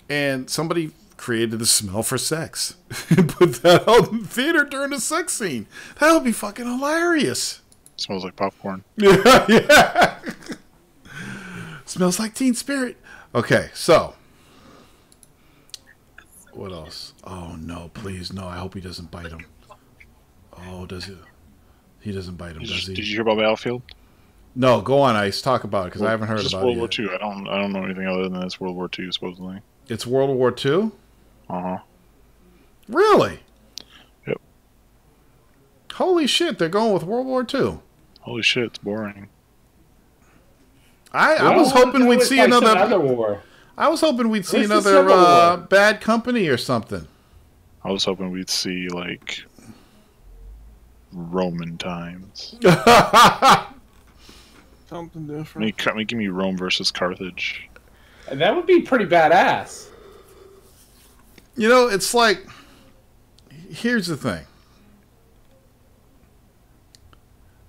A: and somebody created the smell for sex and put that out in the theater during a sex scene. That would be fucking hilarious.
F: Smells like popcorn.
A: Yeah, yeah. Smells like Teen Spirit. Okay, so what else? Oh no, please no! I hope he doesn't bite him. Oh, does he? He doesn't bite him, does he?
F: Did you hear about Battlefield?
A: No, go on, Ice. Talk about it because I haven't heard
F: Just
A: about
F: World
A: it
F: War
A: yet.
F: II. I don't know anything other than it's World War II supposedly.
A: It's World War II?
F: Uh-huh.
A: Really?
F: Yep.
A: Holy shit! They're going with World War II.
F: Holy shit, it's boring.
A: I was hoping we'd see another.
B: war.
A: I was hoping we'd see
B: Where's the
A: another
B: Civil War?
A: Bad Company or something.
F: I was hoping we'd see like Roman times.
D: Something different.
F: Give me Rome versus Carthage.
B: That would be pretty badass.
A: You know, it's like. Here's the thing.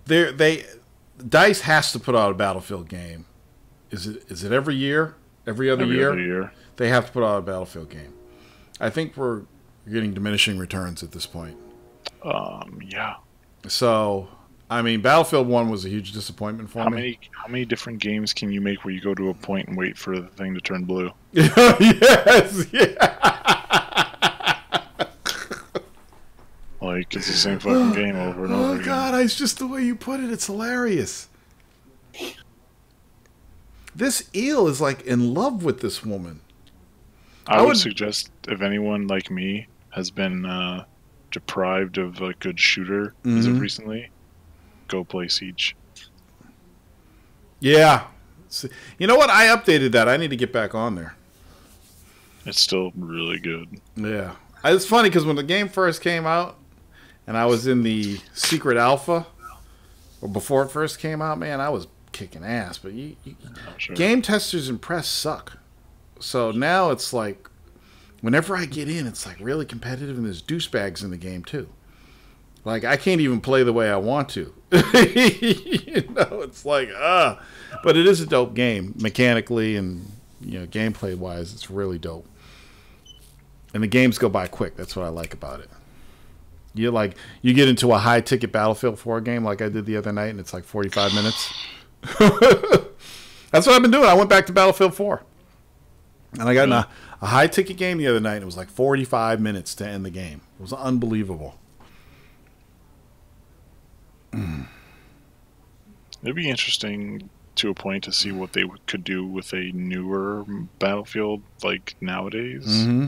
A: DICE has to put out a Battlefield game. Is it every year? Every other year? They have to put out a Battlefield game. I think we're getting diminishing returns at this point.
F: Yeah.
A: So, I mean, Battlefield 1 was a huge disappointment for me.
F: How many different games can you make where you go to a point and wait for the thing to turn blue?
A: Yes, yeah.
F: Like, it's the same fucking game over and over
A: Oh
F: again.
A: God, it's just the way you put it. It's hilarious. This eel is like in love with this woman.
F: I would suggest if anyone like me has been deprived of a good shooter as of recently, go play Siege.
A: Yeah. You know what? I updated that. I need to get back on there.
F: It's still really good.
A: Yeah. It's funny because when the game first came out and I was in the secret alpha, or before it first came out, man, I was kicking ass. But
F: Sure.
A: game testers and press suck. So now it's like, whenever I get in, it's like really competitive, and there's douchebags in the game too. Like, I can't even play the way I want to. You know, it's like, But it is a dope game, mechanically and, you know, gameplay-wise, it's really dope. And the games go by quick. That's what I like about it. You get into a high-ticket Battlefield 4 game like I did the other night, and it's like 45 minutes. That's what I've been doing. I went back to Battlefield 4. And I got in a high-ticket game the other night, and it was like 45 minutes to end the game. It was unbelievable.
F: It'd be interesting to a point to see what they could do with a newer Battlefield like nowadays.
A: Mm-hmm.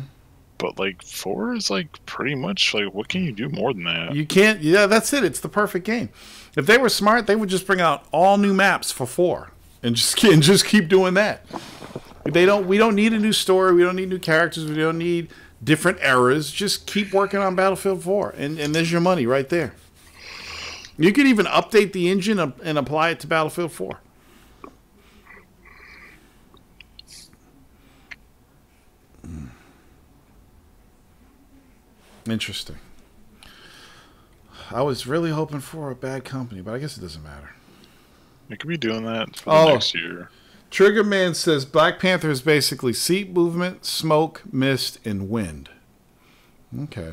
F: But like 4 is like pretty much like, what can you do more than that?
A: You can't. Yeah, that's it. It's the perfect game. If they were smart, they would just bring out all new maps for 4 and just keep doing that. We don't need a new story. We don't need new characters. We don't need different eras. Just keep working on Battlefield 4, and there's your money right there. You could even update the engine and apply it to Battlefield 4. Interesting. I was really hoping for a bad company, but I guess it doesn't matter.
F: We could be doing that for the next year.
A: Triggerman says Black Panther is basically seat movement, smoke, mist, and wind. Okay.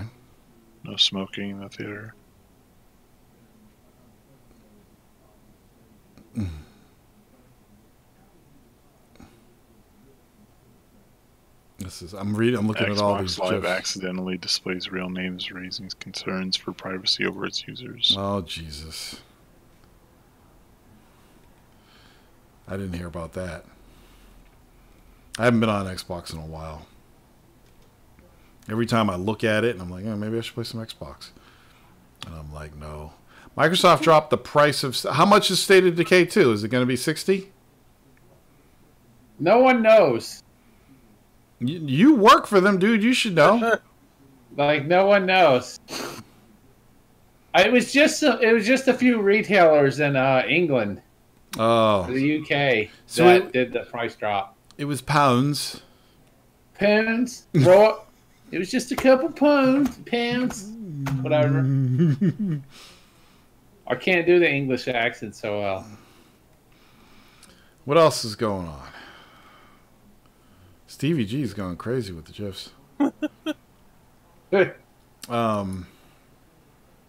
F: No smoking in the theater.
A: I'm looking at all these.
F: Xbox Live accidentally displays real names, raising concerns for privacy over its users.
A: Oh Jesus! I didn't hear about that. I haven't been on Xbox in a while. Every time I look at it, and I'm like, oh, maybe I should play some Xbox. And I'm like, no. Microsoft dropped the price of... How much is State of Decay 2? Is it going to be $60?
B: No one knows.
A: You work for them, dude. You should know.
B: Like, no one knows. It was just a few retailers in England, the UK, that did the price drop.
A: It was pounds.
B: Pounds? Right. It was just a couple pounds. Whatever. I can't do the English accent so well.
A: What else is going on? Stevie G is going crazy with the GIFs.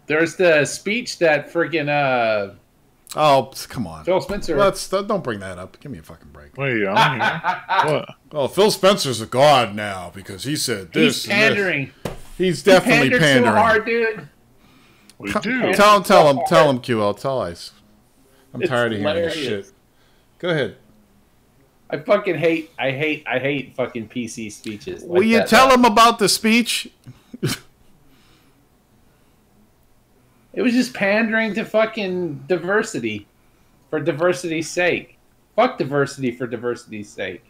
B: There's the speech that friggin'
A: oh, come on.
B: Phil Spencer.
A: Don't bring that up. Give me a fucking break.
F: Wait, I'm here. What?
A: Oh, Phil Spencer's a god now because he said this.
B: He's pandering.
A: He's definitely pandering.
B: So hard, dude.
F: We do.
A: Tell him, QL. Tell Ice. I'm tired of hearing this shit. Go ahead.
B: I fucking hate fucking PC speeches.
A: Will you tell him about the speech?
B: It was just pandering to fucking diversity for diversity's sake. Fuck diversity for diversity's sake.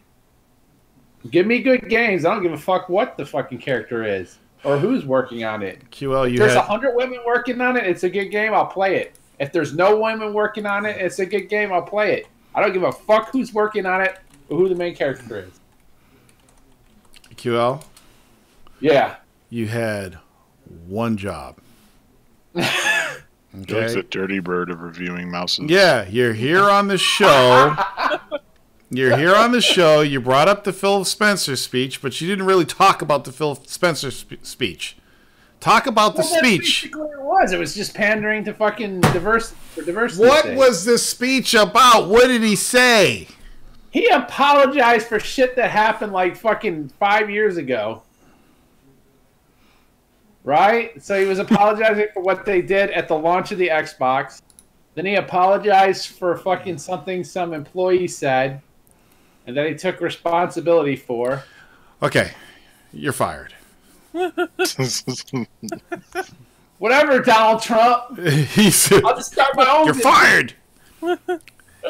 B: Give me good games. I don't give a fuck what the fucking character is or who's working on it.
A: QL,
B: if there's 100 women working on it, it's a good game. I'll play it. If there's no women working on it, it's a good game. I'll play it. I don't give a fuck who's working on it or who the main character is.
A: QL?
B: Yeah.
A: You had one job.
F: Okay. It's a dirty bird of reviewing mouses.
A: Yeah, you're here on the show. You brought up the Phil Spencer speech, but you didn't really talk about the Phil Spencer speech. Talk about the speech.
B: Basically it was. It was just pandering to fucking diversity.
A: What was this speech about? What did he say?
B: He apologized for shit that happened like fucking 5 years ago. Right? So he was apologizing for what they did at the launch of the Xbox. Then he apologized for fucking something some employee said. And that he took responsibility for.
A: Okay. You're fired.
B: Whatever, Donald Trump. I'll just start my own.
A: You're fired.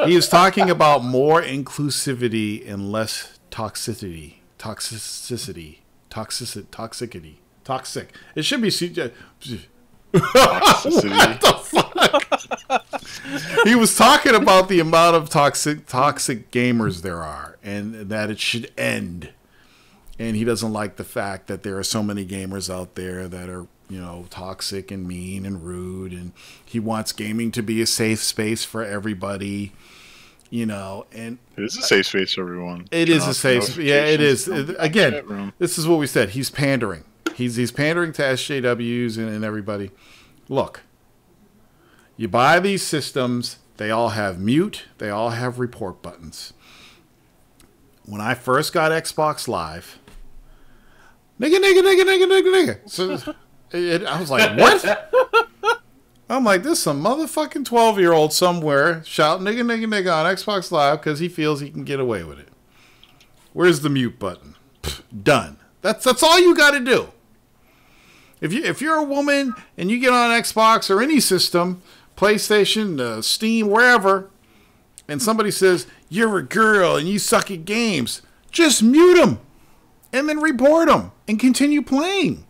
A: He is talking about more inclusivity and less toxicity. Toxicity. Toxic. It should be toxicity. What the fuck? He was talking about the amount of toxic gamers there are, and that it should end. And he doesn't like the fact that there are so many gamers out there that are, toxic and mean and rude. And he wants gaming to be a safe space for everybody. And
F: it is a safe space for everyone.
A: It is a safe space. Yeah, it is. Again, this is what we said. He's pandering. He's pandering to SJWs and everybody. Look, you buy these systems, they all have mute, they all have report buttons. When I first got Xbox Live, nigga. So I was like, what? I'm like, this some motherfucking 12-year-old somewhere shouting nigga on Xbox Live because he feels he can get away with it. Where's the mute button? Pfft, done. That's all you got to do. If you're a woman and you get on Xbox or any system, PlayStation, Steam, wherever, and somebody says you're a girl and you suck at games, just mute them and then report them and continue playing.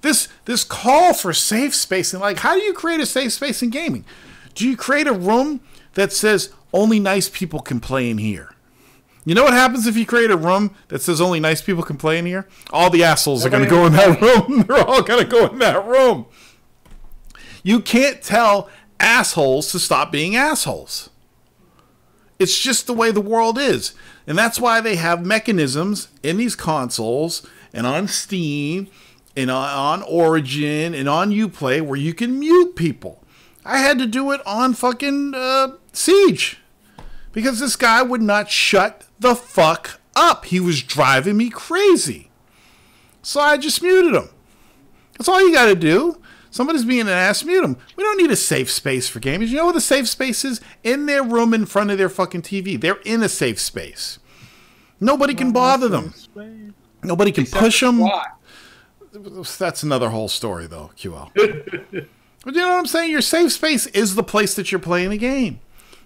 A: This call for safe space, and like, how do you create a safe space in gaming? Do you create a room that says only nice people can play in here? You know what happens if you create a room that says only nice people can play in here? All the assholes are going to go in that room. They're all going to go in that room. You can't tell assholes to stop being assholes. It's just the way the world is. And that's why they have mechanisms in these consoles and on Steam and on Origin and on Uplay where you can mute people. I had to do it on fucking Siege because this guy would not shut the fuck up. He was driving me crazy. So I just muted him. That's all you got to do. Somebody's being an ass, mute them. We don't need a safe space for gamers. You know what the safe space is? In their room in front of their fucking TV. They're in a safe space. Nobody can bother them. Nobody can push them. That's another whole story, though, QL. But you know what I'm saying? Your safe space is the place that you're playing a game.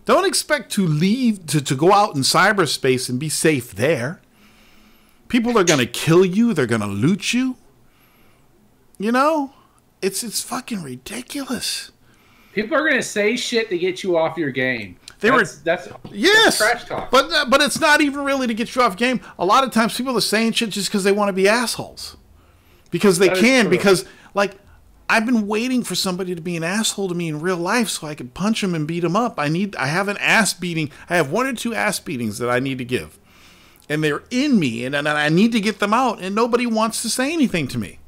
A: Don't expect to leave, to go out in cyberspace and be safe there. People are going to kill you. They're going to loot you. You know? It's fucking ridiculous.
B: People are going to say shit to get you off your game.
A: Yes,
B: that's trash talk.
A: But it's not even really to get you off game. A lot of times people are saying shit just because they want to be assholes. Because they can. Because, like, I've been waiting for somebody to be an asshole to me in real life so I can punch them and beat them up. I have an ass beating. I have 1 or 2 ass beatings that I need to give. And they're in me, and I need to get them out, and nobody wants to say anything to me.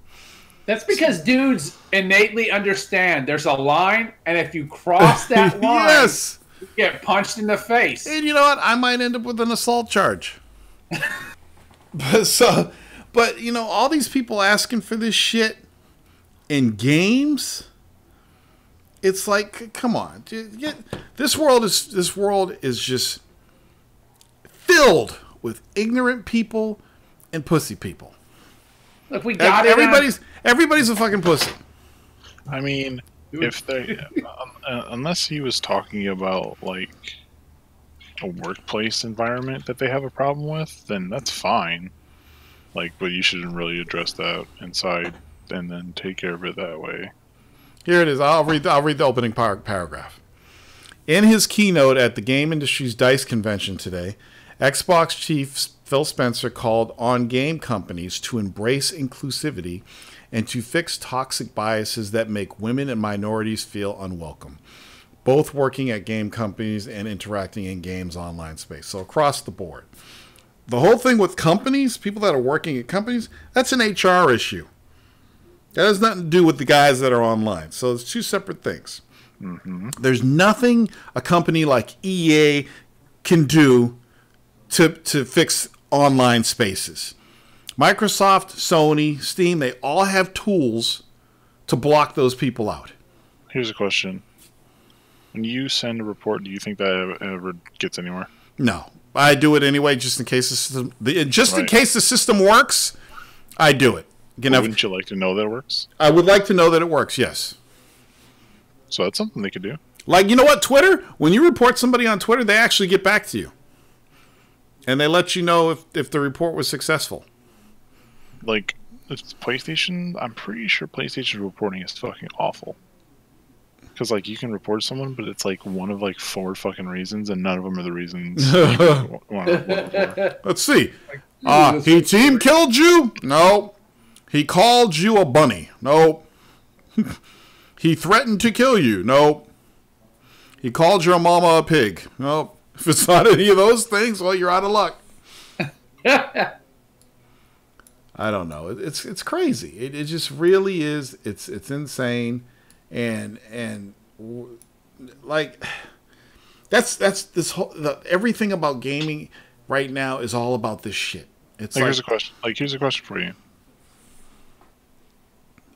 B: That's because dudes innately understand there's a line, and if you cross that line,
A: yes,
B: you get punched in the face.
A: And you know what? I might end up with an assault charge. But you know, all these people asking for this shit in games, it's like, come on. This world is just filled with ignorant people and pussy people.
B: Look, we got
A: everybody's a fucking pussy.
F: I mean, if they, unless he was talking about like a workplace environment that they have a problem with, then that's fine. Like, but you shouldn't really address that inside and then take care of it that way.
A: Here it is. I'll read the opening paragraph. In his keynote at the Game Industry's DICE convention today, Xbox chief Phil Spencer called on game companies to embrace inclusivity and to fix toxic biases that make women and minorities feel unwelcome, both working at game companies and interacting in games online space. So across the board. The whole thing with companies, people that are working at companies, that's an HR issue. That has nothing to do with the guys that are online. So it's 2 separate things. Mm-hmm. There's nothing a company like EA can do to fix online spaces. Microsoft, Sony, Steam, they all have tools to block those people out.
F: Here's a question. When you send a report, do you think that ever gets anywhere?
A: No. I do it anyway just in case in case the system works, I do it.
F: Wouldn't you like to know that it works?
A: I would like to know that it works, yes.
F: So that's something they could do.
A: Like, you know what, Twitter? When you report somebody on Twitter, they actually get back to you. And they let you know if the report was successful.
F: Like, PlayStation, I'm pretty sure PlayStation reporting is fucking awful. Because, like, you can report someone, but it's, like, one of, like, 4 fucking reasons, and none of them are the reasons you want to report them for.
A: Let's see. He team killed you? No. He called you a bunny? No. He threatened to kill you? No. He called your mama a pig? No. If it's not any of those things, well, you're out of luck. I don't know. It's crazy. It just really is. It's insane, and like that's this whole everything about gaming right now is all about this shit. It's like,
F: here's a question. Here's a question for you.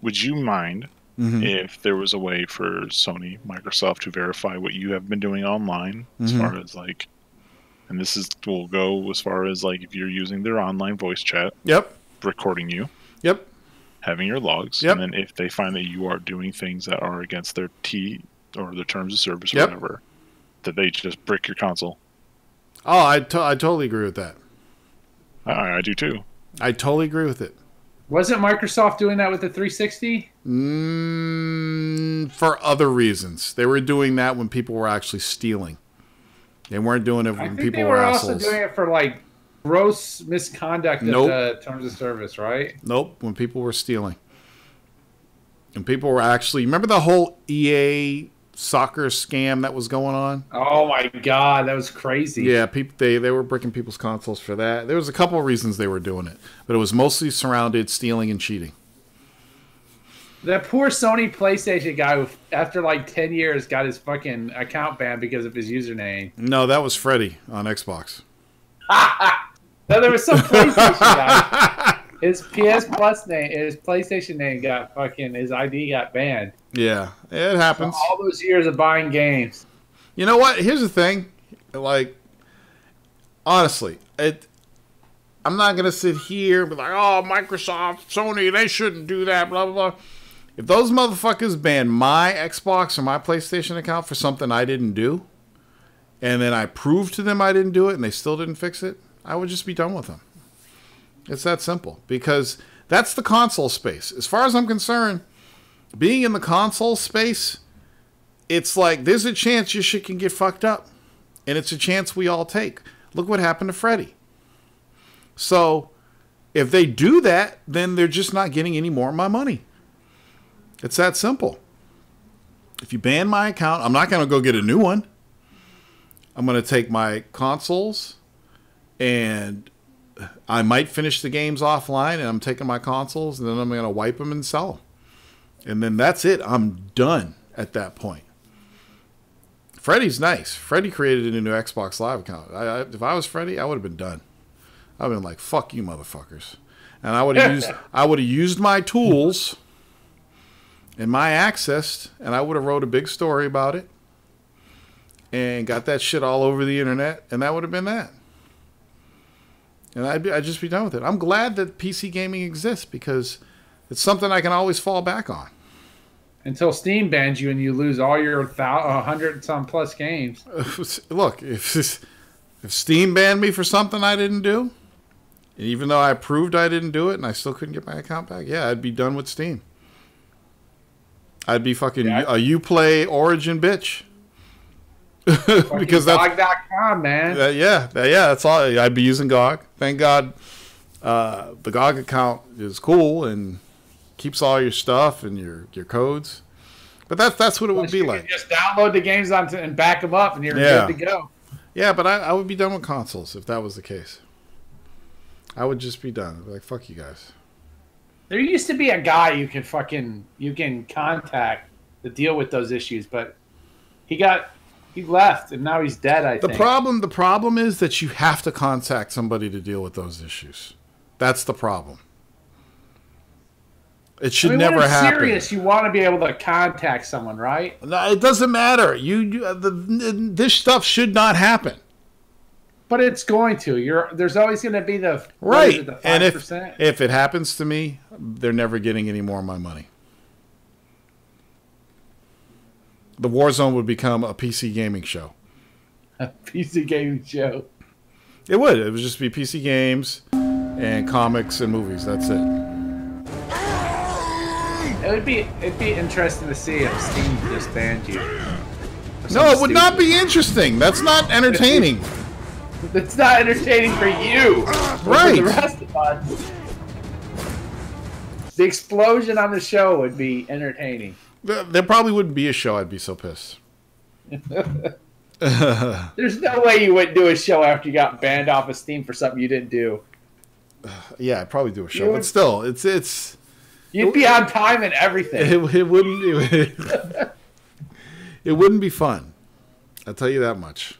F: Would you mind if there was a way for Sony, Microsoft to verify what you have been doing online as far as like, and will go as far as like if you're using their online voice chat, recording you, having your logs, and then if they find that you are doing things that are against their or their terms of service or whatever, that they just brick your console.
A: Oh, I totally agree with that.
F: I do too.
A: I totally agree with it.
B: Wasn't Microsoft doing that with the 360?
A: For other reasons. They were doing that when people were actually stealing. They weren't doing it
B: I
A: when
B: think
A: people
B: they
A: were
B: were
A: assholes.
B: also doing it for like gross misconduct
A: Nope.
B: of the terms of service, right?
A: Nope, when people were stealing. And people were actually... Remember the whole EA soccer scam that was going on?
B: Oh my god, that was crazy.
A: Yeah, people they were bricking people's consoles for that. There was a couple of reasons they were doing it, but it was mostly surrounded stealing and cheating.
B: That poor Sony PlayStation guy, who, after like 10 years, got his fucking account banned because of his username.
A: No, that was Freddy on Xbox.
B: No, there was some PlayStation guy. His PS Plus name, his PlayStation name got fucking, his ID got banned.
A: Yeah, it happens.
B: All those years of buying games.
A: You know what? Here's the thing. Like, honestly, I'm not going to sit here and be like, oh, Microsoft, Sony, they shouldn't do that, blah, blah, blah. If those motherfuckers banned my Xbox or my PlayStation account for something I didn't do, and then I proved to them I didn't do it and they still didn't fix it, I would just be done with them. It's that simple. Because that's the console space. As far as I'm concerned, being in the console space, it's like there's a chance your shit can get fucked up. And it's a chance we all take. Look what happened to Freddy. So, if they do that, then they're just not getting any more of my money. It's that simple. If you ban my account, I'm not going to go get a new one. I'm going to take my consoles and I might finish the games offline and I'm taking my consoles and then I'm going to wipe them and sell them. And then that's it. I'm done at that point. Freddy's nice. Freddy created a new Xbox Live account. If I was Freddy, I would have been done. I would have been like, fuck you motherfuckers. And I would have used my tools and my access, and I would have wrote a big story about it and got that shit all over the internet, and that would have been that. And I'd just be done with it. I'm glad that PC gaming exists because it's something I can always fall back on.
B: Until Steam bans you and you lose all your 100-some plus games.
A: Look, if Steam banned me for something I didn't do, and even though I proved I didn't do it and I still couldn't get my account back, yeah, I'd be done with Steam. I'd be fucking a Uplay Origin bitch. Because that's
B: GOG.com, man.
A: Yeah, that's all. I'd be using GOG. Thank God the GOG account is cool and keeps all your stuff and your codes. But that's what it would be like.
B: Just download the games and back them up and you're good to go.
A: Yeah, but I would be done with consoles if that was the case. I would just be done. I'd be like, fuck you guys.
B: There used to be a guy you can contact to deal with those issues, but he left and now he's dead, I think.
A: The problem is that you have to contact somebody to deal with those issues. That's the problem. It should never
B: when it's
A: happen.
B: Serious, you want to be able to contact someone, right?
A: No, it doesn't matter. This stuff should not happen.
B: But it's going to. There's always going to be the
A: right.
B: The 5%?
A: And if it happens to me, they're never getting any more of my money. The Warzone would become a PC gaming show.
B: A PC gaming show.
A: It would. It would just be PC games and comics and movies. That's it.
B: It'd be interesting to see if Steam just banned you.
A: No, it would not be interesting. That's not entertaining.
B: It's not entertaining for you.
A: Right.
B: For the rest of us. The explosion on the show would be entertaining.
A: There probably wouldn't be a show. I'd be so pissed.
B: There's no way you wouldn't do a show after you got banned off of Steam for something you didn't do.
A: Yeah, I'd probably do a show, but still, it's.
B: You'd be on time and everything.
A: It wouldn't. It wouldn't be fun. I'll tell you that much.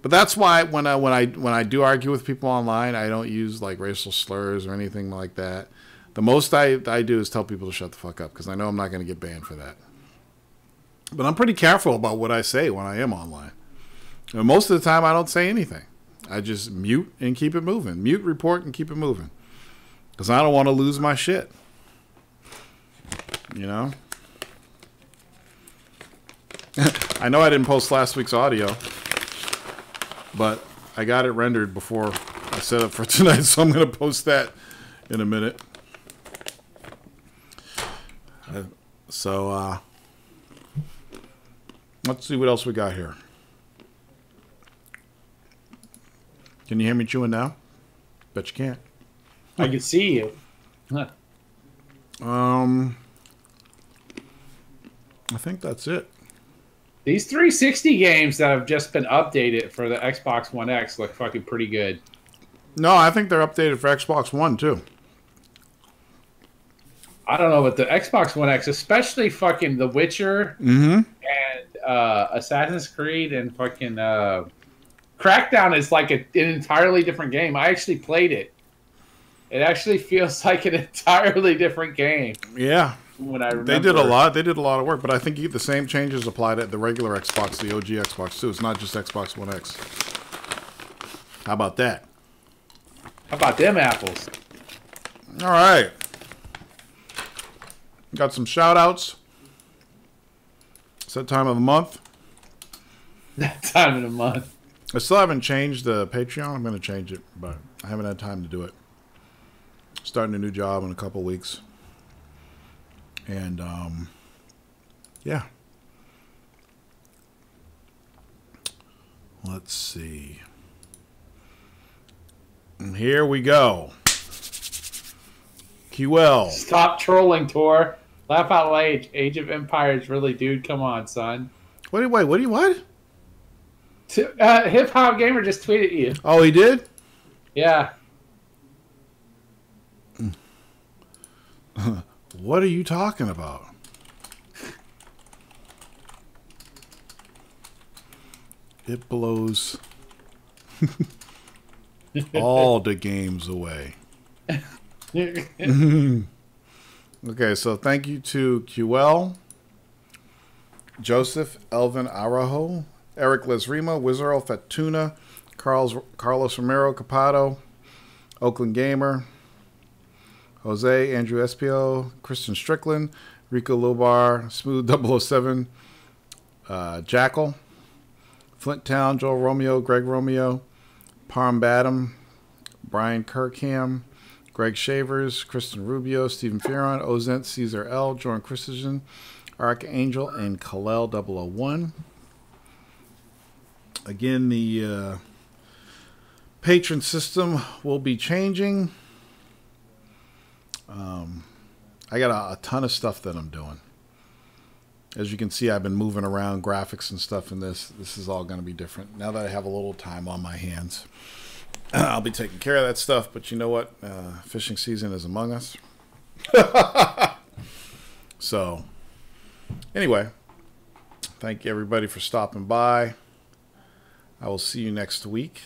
A: But that's why when I do argue with people online, I don't use like racial slurs or anything like that. The most I do is tell people to shut the fuck up because I know I'm not going to get banned for that. But I'm pretty careful about what I say when I am online. And most of the time, I don't say anything. I just mute and keep it moving. Mute, report, and keep it moving. Because I don't want to lose my shit. You know? I know I didn't post last week's audio. But I got it rendered before I set up for tonight, so I'm going to post that in a minute. Let's see what else we got here. Can you hear me chewing now? Bet you can't.
B: I can see you. Huh.
A: I think that's it.
B: These 360 games that have just been updated for the Xbox One X look fucking pretty good.
A: No, I think they're updated for Xbox One too.
B: I don't know, but the Xbox One X, especially fucking The Witcher and Assassin's Creed and fucking Crackdown is like an entirely different game. I actually played it. It actually feels like an entirely different game.
A: Yeah.
B: When I remember.
A: They did a lot. They did a lot of work, but I think you get the same changes applied at the regular Xbox, the OG Xbox too. It's not just Xbox One X. How about that?
B: How about them apples?
A: All right. Got some shout outs. It's that time of the month.
B: That time of the month.
A: I still haven't changed the Patreon. I'm going to change it, but I haven't had time to do it. Starting a new job in a couple weeks. And, yeah. Let's see. And here we go. QL.
B: Stop trolling, Tor. Laugh out loud. Age of Empires, really, dude. Come on, son.
A: Wait, what?
B: Hip Hop Gamer just tweeted you.
A: Oh, he did?
B: Yeah.
A: What are you talking about? It blows all the games away. Okay, so thank you to QL, Joseph Elvin Arajo, Eric Lesrima, Wizarl Fatuna, Carlos Romero Capado, Oakland Gamer, Jose, Andrew Espio, Kristen Strickland, Rico Lobar, Smooth 007, Jackal, Flint Town, Joel Romeo, Greg Romeo, Parm Badam, Brian Kirkham, Greg Shavers, Kristen Rubio, Stephen Fearon, Ozent, Caesar L, Jordan Christensen, Archangel, and Kalel 001. Again, the patron system will be changing. I got a ton of stuff that I'm doing. As you can see, I've been moving around graphics and stuff in this. This is all going to be different. Now that I have a little time on my hands, I'll be taking care of that stuff. But you know what? Fishing season is among us. So, anyway, thank you everybody for stopping by. I will see you next week,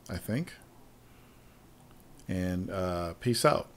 A: I think. And peace out.